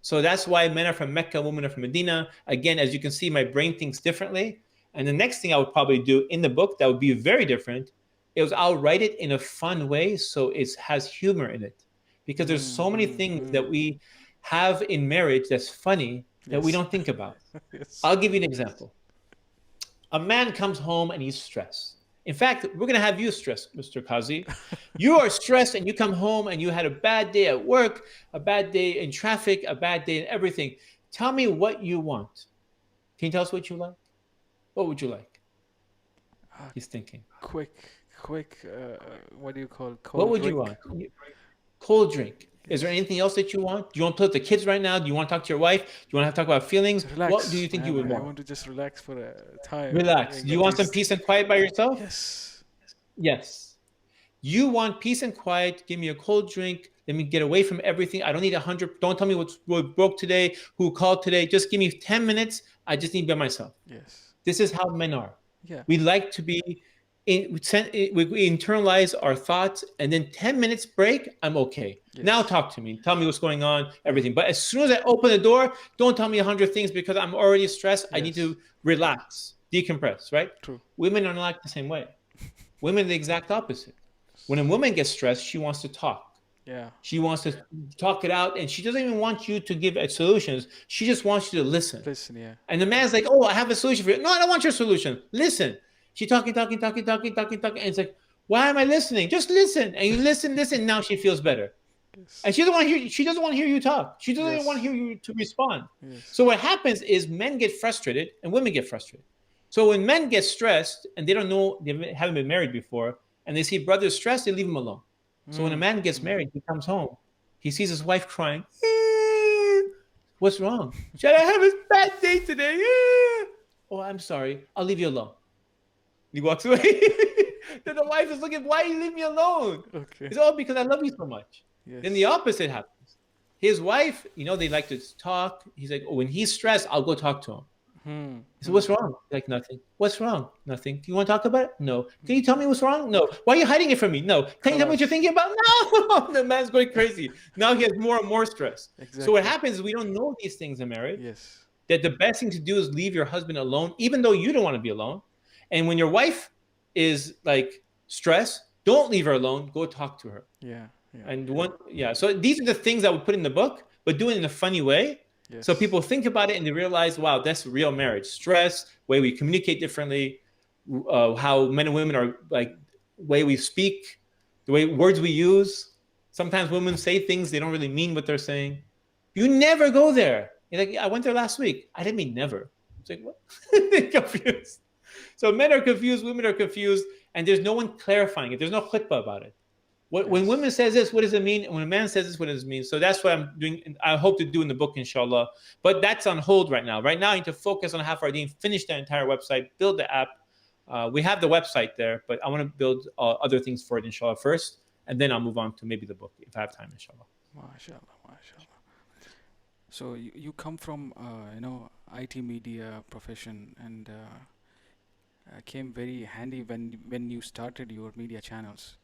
So that's why Men Are From Mecca, Women Are From Medina. Again, as you can see, my brain thinks differently. And the next thing I would probably do in the book that would be very different is I'll write it in a fun way so it has humor in it. Because there's so many things that we have in marriage that's funny that we don't think about. I'll give you an example. A man comes home and he's stressed. In fact, we're going to have you stressed, Mr. Kazi. You are stressed and you come home and you had a bad day at work, a bad day in traffic, a bad day in everything. Tell me what you want. Can you tell us what you like? What would you like? He's thinking. Quick, what do you call cold What would drink? you want? Cold drink. Is there anything else that you want? Do you want to play with the kids right now? Do you want to talk to your wife? Do you want to talk about feelings? Relax. What do you think you would want? I want to just relax for a time. Relax. Do you want some peace and quiet by yourself? Yes. Yes. You want peace and quiet. Give me a cold drink. Let me get away from everything. I don't need 100. Don't tell me what broke today, who called today. Just give me 10 minutes. I just need to be by myself. Yes. This is how men are. Yeah. We like to be, we internalize our thoughts, and then 10 minutes break, I'm okay. Yes. Now talk to me. Tell me what's going on, everything. But as soon as I open the door, don't tell me 100 things because I'm already stressed. Yes. I need to relax, decompress, right? True. Women are not the same way. Women are the exact opposite. When a woman gets stressed, she wants to talk. Yeah. She wants to talk it out, and she doesn't even want you to give solutions. She just wants you to listen. Listen, yeah. And the man's like, oh, I have a solution for you. No, I don't want your solution. Listen. She's talking. And it's like, why am I listening? Just listen. And you listen. Now she feels better. Yes. And she doesn't want to hear you talk. She doesn't even want to hear you to respond. Yes. So what happens is men get frustrated and women get frustrated. So when men get stressed and they don't know, they haven't been married before, and they see brothers stressed, they leave them alone. So when a man gets married, he comes home, he sees his wife crying. What's wrong? Should I have a bad day today? Oh, I'm sorry. I'll leave you alone. He walks away. Then the wife is looking, why you leave me alone? Okay. It's all because I love you so much. Yes. Then the opposite happens. His wife, they like to talk. He's like, when he's stressed, I'll go talk to him. He said, what's wrong? Like, nothing. What's wrong? Nothing. Do you want to talk about it? No. Can you tell me what's wrong? No. Why are you hiding it from me? No. Can you tell me what you're thinking about? No. The man's going crazy. Now he has more and more stress. Exactly. So what happens is we don't know these things in marriage. Yes. That the best thing to do is leave your husband alone, even though you don't want to be alone. And when your wife is like stressed, don't leave her alone. Go talk to her. Yeah. Yeah. And so these are the things I would put in the book, but do it in a funny way. Yes. So people think about it and they realize, wow, that's real marriage. Stress, way we communicate differently, how men and women are like, way we speak, the way words we use. Sometimes women say things they don't really mean what they're saying. You never go there. You're like, I went there last week. I didn't mean never. It's like, what? They're confused. So men are confused, women are confused, and there's no one clarifying it. There's no khutbah about it. When women says this, what does it mean? And when a man says this, what does it mean? So that's what I'm doing. I hope to do in the book, inshallah. But that's on hold right now. Right now, I need to focus on Half Our Deen, finish the entire website, build the app. We have the website there, but I want to build other things for it, inshallah, first. And then I'll move on to maybe the book, if I have time, inshallah. MashaAllah, MashaAllah. So you come from, IT media profession, and came very handy when you started your media channels.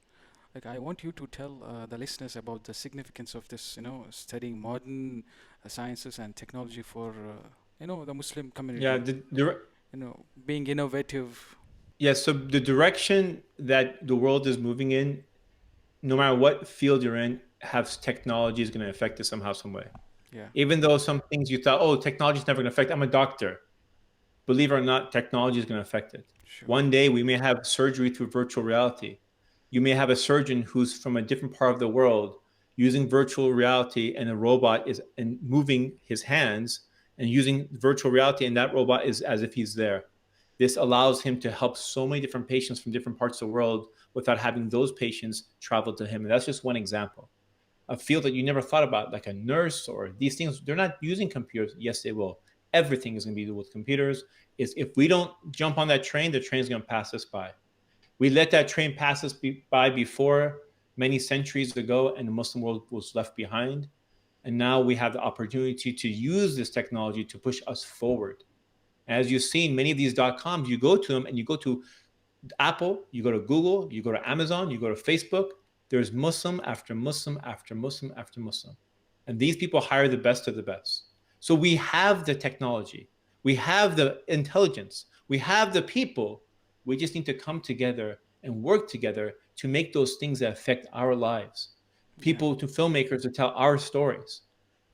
Like, I want you to tell the listeners about the significance of this, studying modern sciences and technology for, the Muslim community. Yeah, being innovative. Yeah, so the direction that the world is moving in, no matter what field you're in, technology is going to affect it somehow, some way. Yeah. Even though some things you thought, oh, technology is never going to affect. I'm a doctor. Believe it or not, technology is going to affect it. Sure. One day we may have surgery through virtual reality. You may have a surgeon who's from a different part of the world using virtual reality, and a robot is moving his hands and using virtual reality, and that robot is as if he's there. This allows him to help so many different patients from different parts of the world without having those patients travel to him. And that's just one example. A field that you never thought about, like a nurse or these things, they're not using computers. Yes, they will. Everything is going to be with computers. If we don't jump on that train, the train's going to pass us by. We let that train pass us by before many centuries ago, and the Muslim world was left behind. And now we have the opportunity to use this technology to push us forward. As you've seen, many of these .coms, you go to them and you go to Apple, you go to Google, you go to Amazon, you go to Facebook. There's Muslim after Muslim after Muslim after Muslim. And these people hire the best of the best. So we have the technology. We have the intelligence. We have the people. We just need to come together and work together to make those things that affect our lives. People, to filmmakers, to tell our stories.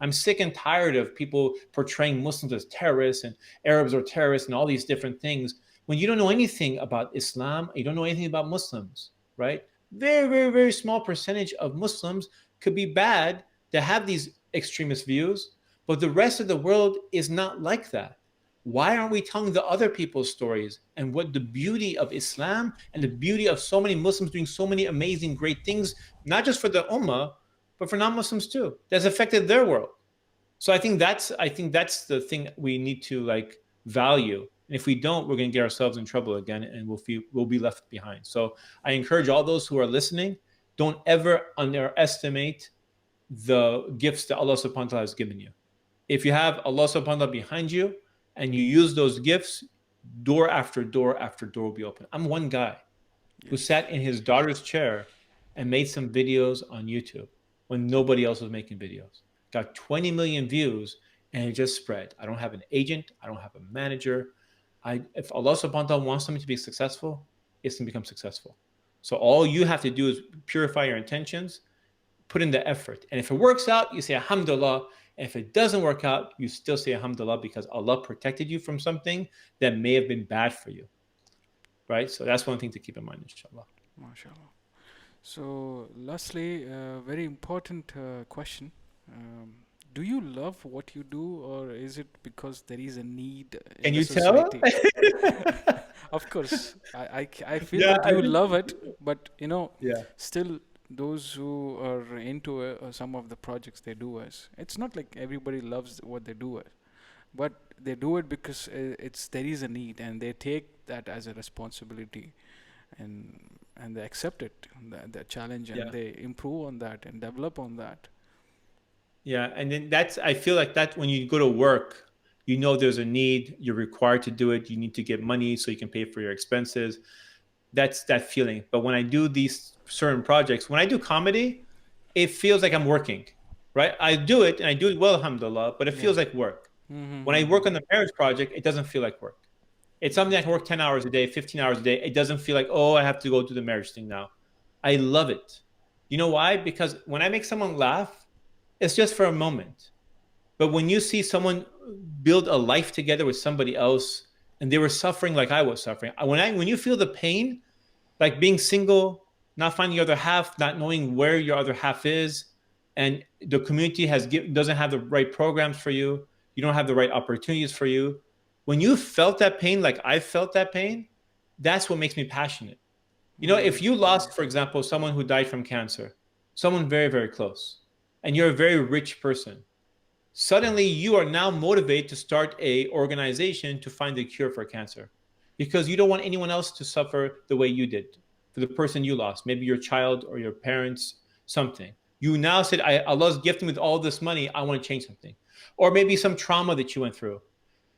I'm sick and tired of people portraying Muslims as terrorists and Arabs are terrorists and all these different things when you don't know anything about Islam, you don't know anything about Muslims, right? Very, very, very small percentage of Muslims could be bad to have these extremist views, but the rest of the world is not like that. Why aren't we telling the other people's stories and what the beauty of Islam and the beauty of so many Muslims doing so many amazing, great things, not just for the Ummah, but for non-Muslims too, that's affected their world. So I think that's the thing we need to value. And if we don't, we're going to get ourselves in trouble again, and we'll be left behind. So I encourage all those who are listening, don't ever underestimate the gifts that Allah subhanahu wa ta'ala has given you. If you have Allah subhanahu wa ta'ala behind you and you use those gifts, door after door after door will be open. I'm one guy who sat in his daughter's chair and made some videos on YouTube when nobody else was making videos. Got 20 million views, and it just spread. I don't have an agent. I don't have a manager. If Allah subhanahu wa ta'ala wants something to be successful, it's going to become successful. So all you have to do is purify your intentions, put in the effort. And if it works out, you say alhamdulillah. And if it doesn't work out, you still say alhamdulillah, because Allah protected you from something that may have been bad for you. Right? So that's one thing to keep in mind, inshallah. MashaAllah. So lastly, very important question. Do you love what you do, or is it because there is a need in the society? Of course, I feel that you love it, but still those who are into some of the projects they do it's not like everybody loves what they do but they do it because there is a need, and they take that as a responsibility, and they accept it, the challenge, and they improve on that and develop on that. Yeah, and then I feel like that when you go to work, You know there's a need. You're required to do it. You need to get money so you can pay for your expenses. That's that feeling. But when I do these certain projects, when I do comedy, it feels like I'm working, right? I do it and I do it well, alhamdulillah, but it feels like work. When I work on the marriage project, it doesn't feel like work. It's something I can work 10 hours a day, 15 hours a day. It doesn't feel like, oh, I have to go do the marriage thing now. I love it. You know why? Because when I make someone laugh, it's just for a moment. But when you see someone build a life together with somebody else and they were suffering like I was suffering, when you feel the pain, like being single, not finding your other half, not knowing where your other half is, and the community doesn't have the right programs for you, you don't have the right opportunities for you. When you felt that pain, like I felt that pain, that's what makes me passionate. You know, if you lost, for example, someone who died from cancer, someone very, very close, and you're a very rich person, suddenly you are now motivated to start a organization to find a cure for cancer because you don't want anyone else to suffer the way you did for the person you lost, maybe your child or your parents, something. You now said, Allah's gifted me with all this money, I want to change something. Or maybe some trauma that you went through.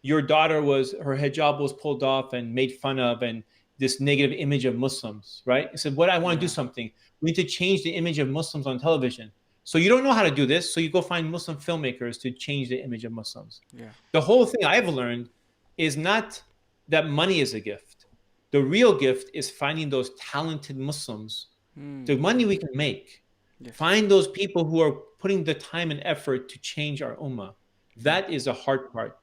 Your daughter her hijab was pulled off and made fun of, and this negative image of Muslims, right? I said, what I want to do something. We need to change the image of Muslims on television. So you don't know how to do this, so you go find Muslim filmmakers to change the image of Muslims. Yeah. The whole thing I've learned is not that money is a gift. The real gift is finding those talented Muslims. The money we can make. Yes. Find those people who are putting the time and effort to change our ummah. That is the hard part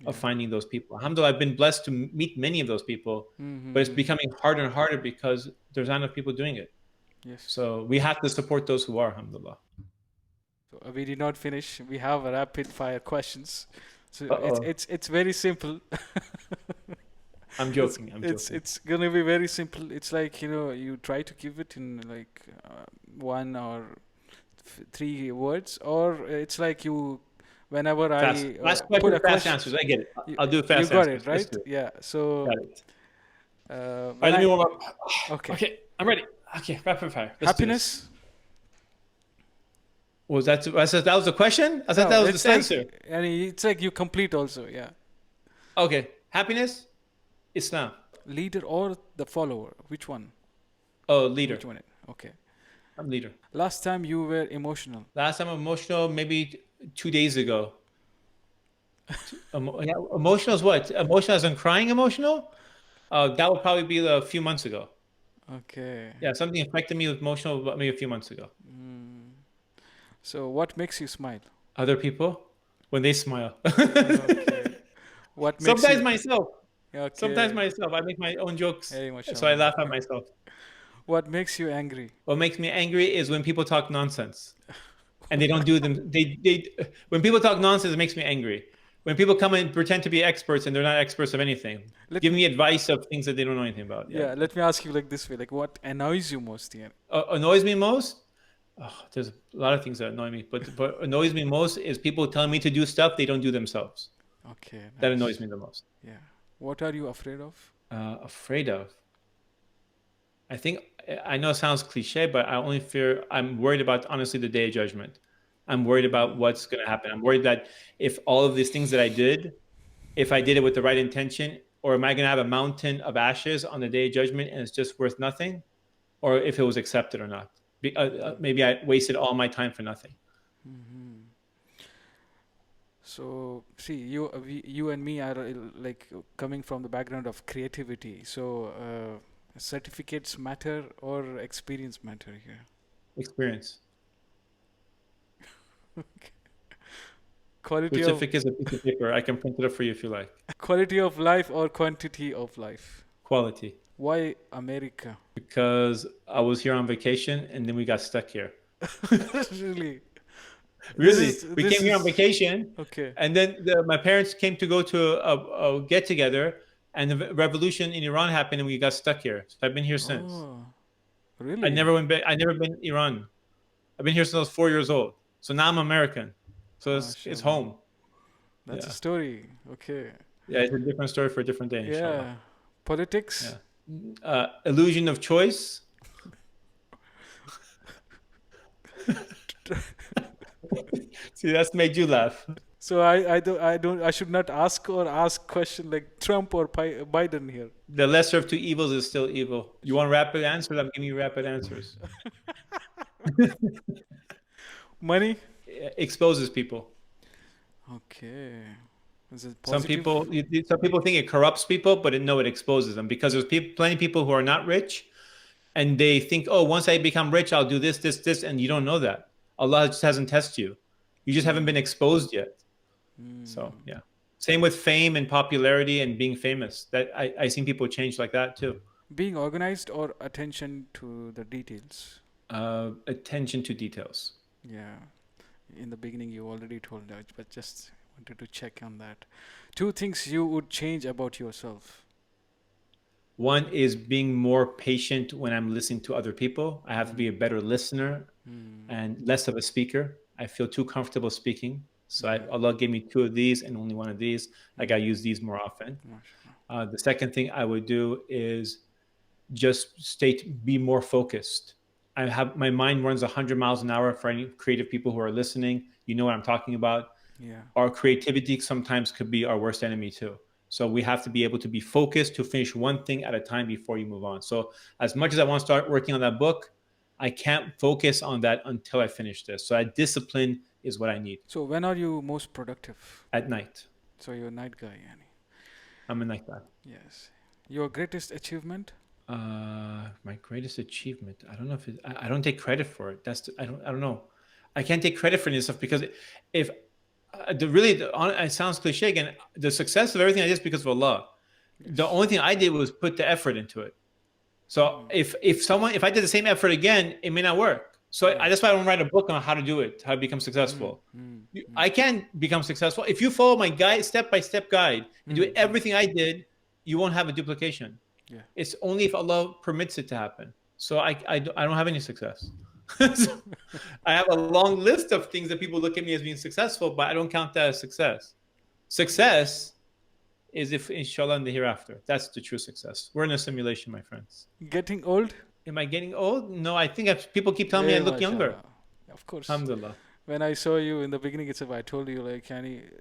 of finding those people. Alhamdulillah, I've been blessed to meet many of those people, but it's becoming harder and harder because there's not enough people doing it. Yes. So we have to support those who are, alhamdulillah. So we did not finish. We have a rapid fire questions. So Uh-oh. it's very simple. I'm joking. It's gonna be very simple. It's like, you try to give it in like one or three words, or it's like you. Whenever fast. I Last put question, a fast question, answers. I get it. I'll do fast answers. You got it, Let's right? do it. Yeah. So. Got it. All All right, let me warm up. Okay. Okay, I'm ready. Okay, rapid fire. Let's do Happiness. this. That was the question? I thought that was the answer. And it's like you complete also, yeah. Okay, happiness, Islam. Leader or the follower? Which one? Oh, leader. Which one? Okay. I'm leader. Last time you were emotional. Last time emotional, maybe 2 days ago. Emotional is what? Emotional as in crying emotional? That would probably be a few months ago. Okay. Yeah, something affected me with emotional maybe a few months ago. So what makes you smile? Other people, when they smile. Okay. What makes Sometimes you... myself. Okay. Sometimes myself. I make my own jokes. Hey, so I mashallah. laugh at myself. What makes you angry? What makes me angry is when people talk nonsense. And they don't do them. When people talk nonsense, it makes me angry. When people come and pretend to be experts and they're not experts of anything. Give me advice of things that they don't know anything about. Yeah, let me ask you like this way. Like, what annoys you most here? Annoys me most? Oh, there's a lot of things that annoy me. But what annoys me most is people telling me to do stuff they don't do themselves. Okay. Nice. That annoys me the most. Yeah. What are you afraid of? Afraid of? I know it sounds cliche, but I'm worried about, honestly, the day of judgment. I'm worried about what's going to happen. I'm worried that if all of these things that I did, if I did it with the right intention, or am I going to have a mountain of ashes on the day of judgment and it's just worth nothing? Or if it was accepted or not. Maybe I wasted all my time for nothing. Mm-hmm. So, see, you and me are like coming from the background of creativity. So, certificates matter or experience matter here? Experience. Certificate is a piece of paper. I can print it up for you if you like. Quality of life or quantity of life? Quality. Why America? Because I was here on vacation and then we got stuck here. Really? Really? We came here on vacation. Okay. And then my parents came to go to a get together, and the revolution in Iran happened and we got stuck here. So I've been here since. Oh, really? I never went back. I never been to Iran. I've been here since I was 4 years old. So now I'm American. So it's home. That's a story. Okay. Yeah, it's a different story for a different day. Yeah. Inshallah. Politics? Yeah. Illusion of choice. See, that's made you laugh. So I should not ask question like Trump or Biden here. The lesser of two evils is still evil. You want rapid answers? I'm giving you rapid answers. Money? It exposes people. Okay. Is it Some positive? people think it corrupts people, but no, it exposes them because there's plenty of people who are not rich, and they think, oh, once I become rich, I'll do this, this, this, and you don't know that. Allah just hasn't tested you. You just haven't been exposed yet. So yeah. Same with fame and popularity and being famous. That I seen people change like that too. Being organized or attention to the details? Attention to details. Yeah. In the beginning, you already told that, but just wanted to check on that. 2 things you would change about yourself. One is being more patient when I'm listening to other people. I have to be a better listener and less of a speaker. I feel too comfortable speaking. So Allah gave me 2 of these and only 1 of these. I got to use these more often. The second thing I would do is just be more focused. My mind runs 100 miles an hour. For any creative people who are listening, you know what I'm talking about. Yeah. Our creativity sometimes could be our worst enemy too. So we have to be able to be focused to finish one thing at a time before you move on. So as much as I want to start working on that book, I can't focus on that until I finish this. So that discipline is what I need. So when are you most productive? At night. So you're a night guy, Yani. I'm a night guy. Yes. Your greatest achievement? My greatest achievement. I don't know if I don't take credit for it. I don't know. I can't take credit for any stuff because if it sounds cliche again. The success of everything I did is because of Allah. Yes. The only thing I did was put the effort into it. So if I did the same effort again, it may not work. So that's why I don't write a book on how to do it, how to become successful. I can become successful if you follow my step-by-step guide and do everything I did. You won't have a duplication. Yeah. It's only if Allah permits it to happen. So I don't have any success. So I have a long list of things that people look at me as being successful, but I don't count that as success. Success is if inshallah in the hereafter. That's the true success. We're in a simulation, my friends. Getting old? Am I getting old? No, I think people keep telling me I look younger. Of course. Alhamdulillah. When I saw you in the beginning itself, I told you like,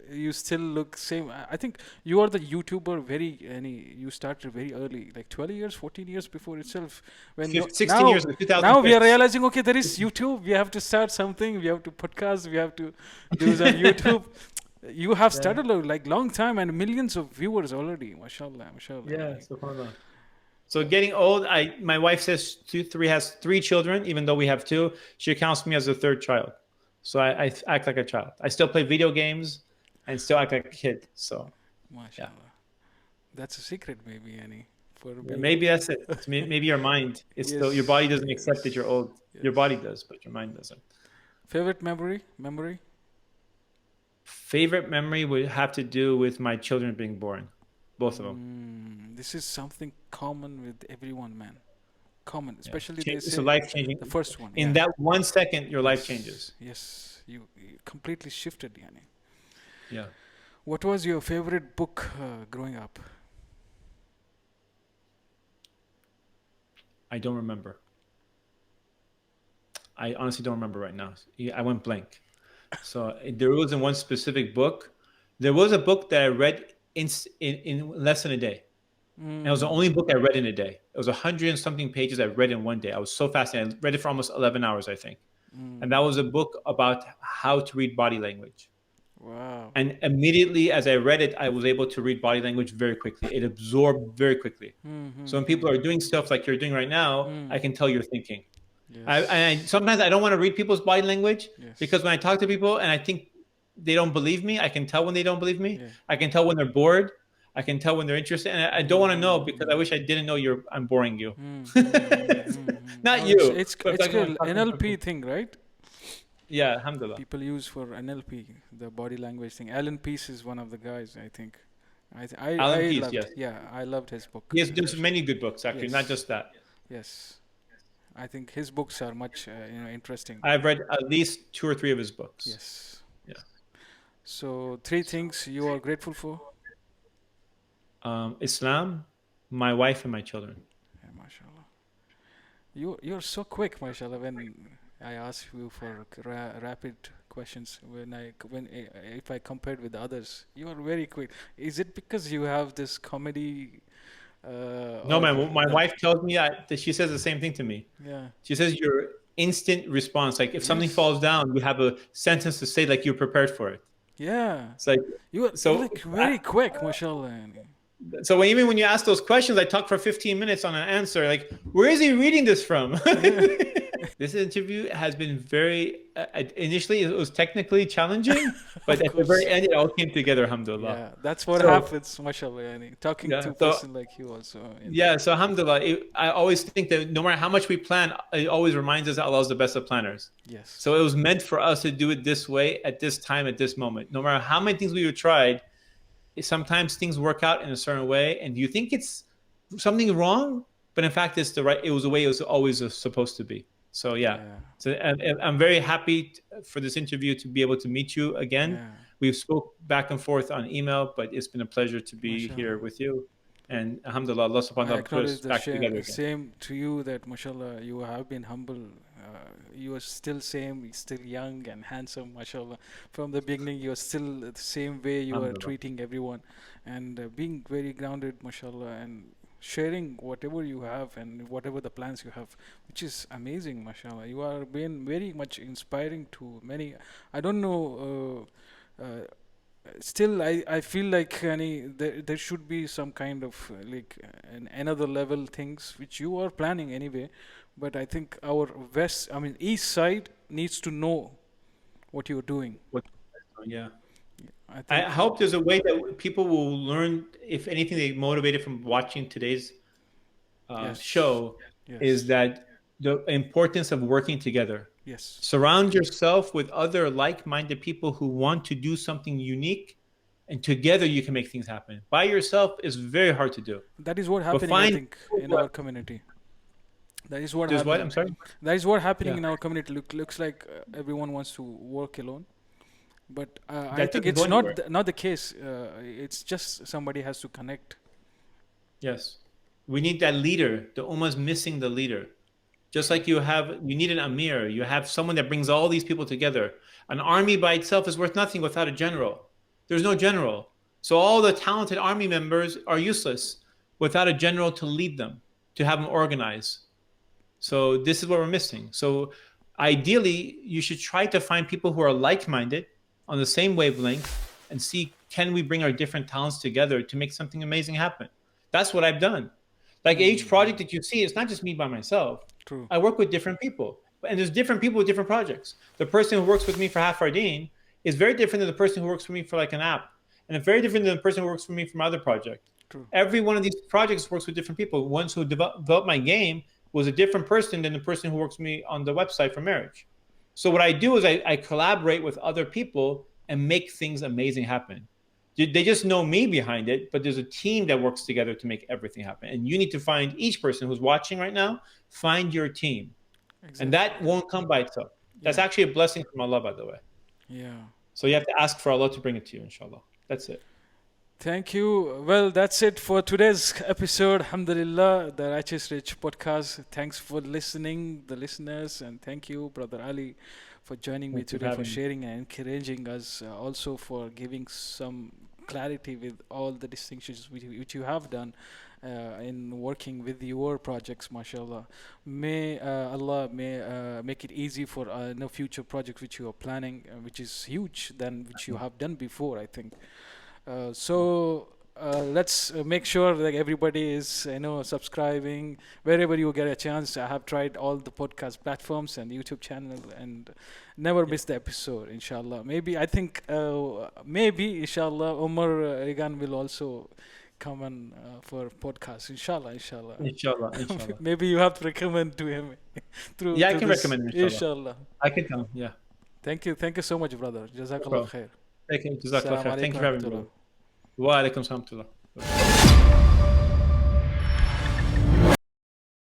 you still look same. I think you are the YouTuber you started very early, like 12 years, 14 years before itself. 16 years, 2006. Now we are realizing, okay, there is YouTube. We have to start something. We have to podcast. We have to do some YouTube. You have started like long time and millions of viewers already. MashaAllah, MashaAllah. Yeah, subhanAllah. So getting old, my wife says has 3 children, even though we have 2. She counts me as the 3rd child. So I act like a child. I still play video games and still act like a kid. So, MashaAllah. That's a secret, maybe, Annie. Maybe that's it. Maybe your mind is still, your body doesn't accept that you're old. Yes. Your body does, but your mind doesn't. Favorite memory? Favorite memory would have to do with my children being born. Both of them. This is something common with everyone, man. Common, especially they say it's life-changing. The first one. In that 1 second, your life changes. Yes, you completely shifted, Yani. Yeah. What was your favorite book growing up? I don't remember. I honestly don't remember right now. I went blank. So there wasn't one specific book. There was a book that I read in less than a day. And it was the only book I read in a day. It was 100 and something pages I read in one day. I was so fascinated. I read it for almost 11 hours, I think. And that was a book about how to read body language. Wow. And immediately as I read it, I was able to read body language very quickly. It absorbed very quickly. So when people are doing stuff like you're doing right now, I can tell you're thinking. Yes. Sometimes I don't want to read people's body language because when I talk to people and I think they don't believe me, I can tell when they don't believe me. I can tell when they're bored. I can tell when they're interested, and I don't want to know because I wish I didn't know I'm boring you. Not you. It's an NLP thing, right? Yeah, alhamdulillah. People use for NLP, the body language thing. Alan Peace is one of the guys, I think. Alan Peace, yes. Yeah, I loved his book. He has done many good books, actually, not just that. Yes. I think his books are much interesting. I've read at least 2 or 3 of his books. Yes. Yeah. So 3 things you are grateful for? Islam, my wife, and my children. Yeah, mashallah. You're so quick, mashallah. When I ask you for rapid questions if I compared with others. You are very quick. Is it because you have this comedy? No, Or my the- wife tells me that she says the same thing to me. Yeah. She says your instant response, like if something Yes. falls down, you have a sentence to say like you're prepared for it. Yeah. It's like You're so. like very quick, mashallah. So even when you ask those questions, I talk for 15 minutes on an answer. Like, where is he reading this from? This interview has been very. Initially, it was technically challenging, but at the very end, it all came together. Alhamdulillah. Yeah, that's what So- happens, mashallah. Talking Yeah, to a so- person like you also. Yeah, so alhamdulillah, I always think that no matter how much we plan, it always reminds us that Allah is the best of planners. Yes. So it was meant for us to do it this way at this time, at this moment. No matter how many things we have tried, sometimes things work out in a certain way, and you think it's something wrong, but in fact, it's the right. It was the way it was always supposed to be. So yeah. So I'm very happy for this interview to be able to meet you again. Yeah. We've spoke back and forth on email, but it's been a pleasure to be Mashallah. here with you. And alhamdulillah, Allah subhanahu I wa ta'ala put acknowledge us the back together again. same to you that mashallah you have been humble. You are still same, still young and handsome, mashallah. From the beginning, you are still the same way you are Alhamdulillah. treating everyone, and being very grounded, mashallah, and sharing whatever you have and whatever the plans you have, which is amazing, mashallah. You are being very much inspiring to many. I don't know. Still, I feel like there should be some kind of another level things which you are planning anyway, but I think our east side needs to know what you're doing. Yeah. I think I hope there's a way that people will learn, if anything, they motivated from watching today's Yes. show, Yes. is that the importance of working together. Yes. Surround yourself with other like-minded people who want to do something unique, and together you can make things happen. By yourself is very hard to do. That is what happening, I find think, in what- our community. That is what There's what? happening. I'm sorry? That is what happening Yeah. in our community. Looks like everyone wants to work alone, but I That think doesn't it's go not anywhere. not the case. It's just somebody has to connect. Yes. We need that leader. The Ummah's missing the leader. Just like you need an Amir. You have someone that brings all these people together. An army by itself is worth nothing without a general. There's no general. So all the talented army members are useless without a general to lead them, to have them organize. So this is what we're missing. So ideally, you should try to find people who are like-minded on the same wavelength and see, can we bring our different talents together to make something amazing happen? That's what I've done. Like each project that you see, it's not just me by myself. True. I work with different people. And there's different people with different projects. The person who works with me for Half Our Deen is very different than the person who works for me for like an app. And it's very different than the person who works for me for my other project. True. Every one of these projects works with different people. Ones who developed my game was a different person than the person who works with me on the website for marriage. So what I do is I collaborate with other people and make things amazing happen. They just know me behind it, but there's a team that works together to make everything happen. And you need to find each person who's watching right now, find your team. Exactly. And that won't come by itself. That's Yeah. actually a blessing from Allah, by the way. Yeah. So you have to ask for Allah to bring it to you, inshallah. That's it. Thank you. Well, that's it for today's episode. Alhamdulillah, the Righteous Rich podcast. Thanks for listening, the listeners, and thank you, Brother Ali, for joining me Thanks for today, for having me. sharing and encouraging us, also for giving some clarity with all the distinctions which you have done in working with your projects, mashallah. May Allah make it easy for no future projects which you are planning, which is huge than which you have done before, I think. So let's make sure that everybody is subscribing wherever you get a chance. I have tried all the podcast platforms and YouTube channel and never miss the episode, inshallah. Maybe I think inshallah Umar Regan will also come on for podcast, inshallah. Inshallah. Maybe you have to recommend to him through Yeah, I through can this, recommend him, inshallah. I can come, yeah. Thank you so much, brother. Jazakallah problem. khair. Thank you. Jazakallah khair. Thank you for having me. Assalamu alaikum Wa alaikum salam.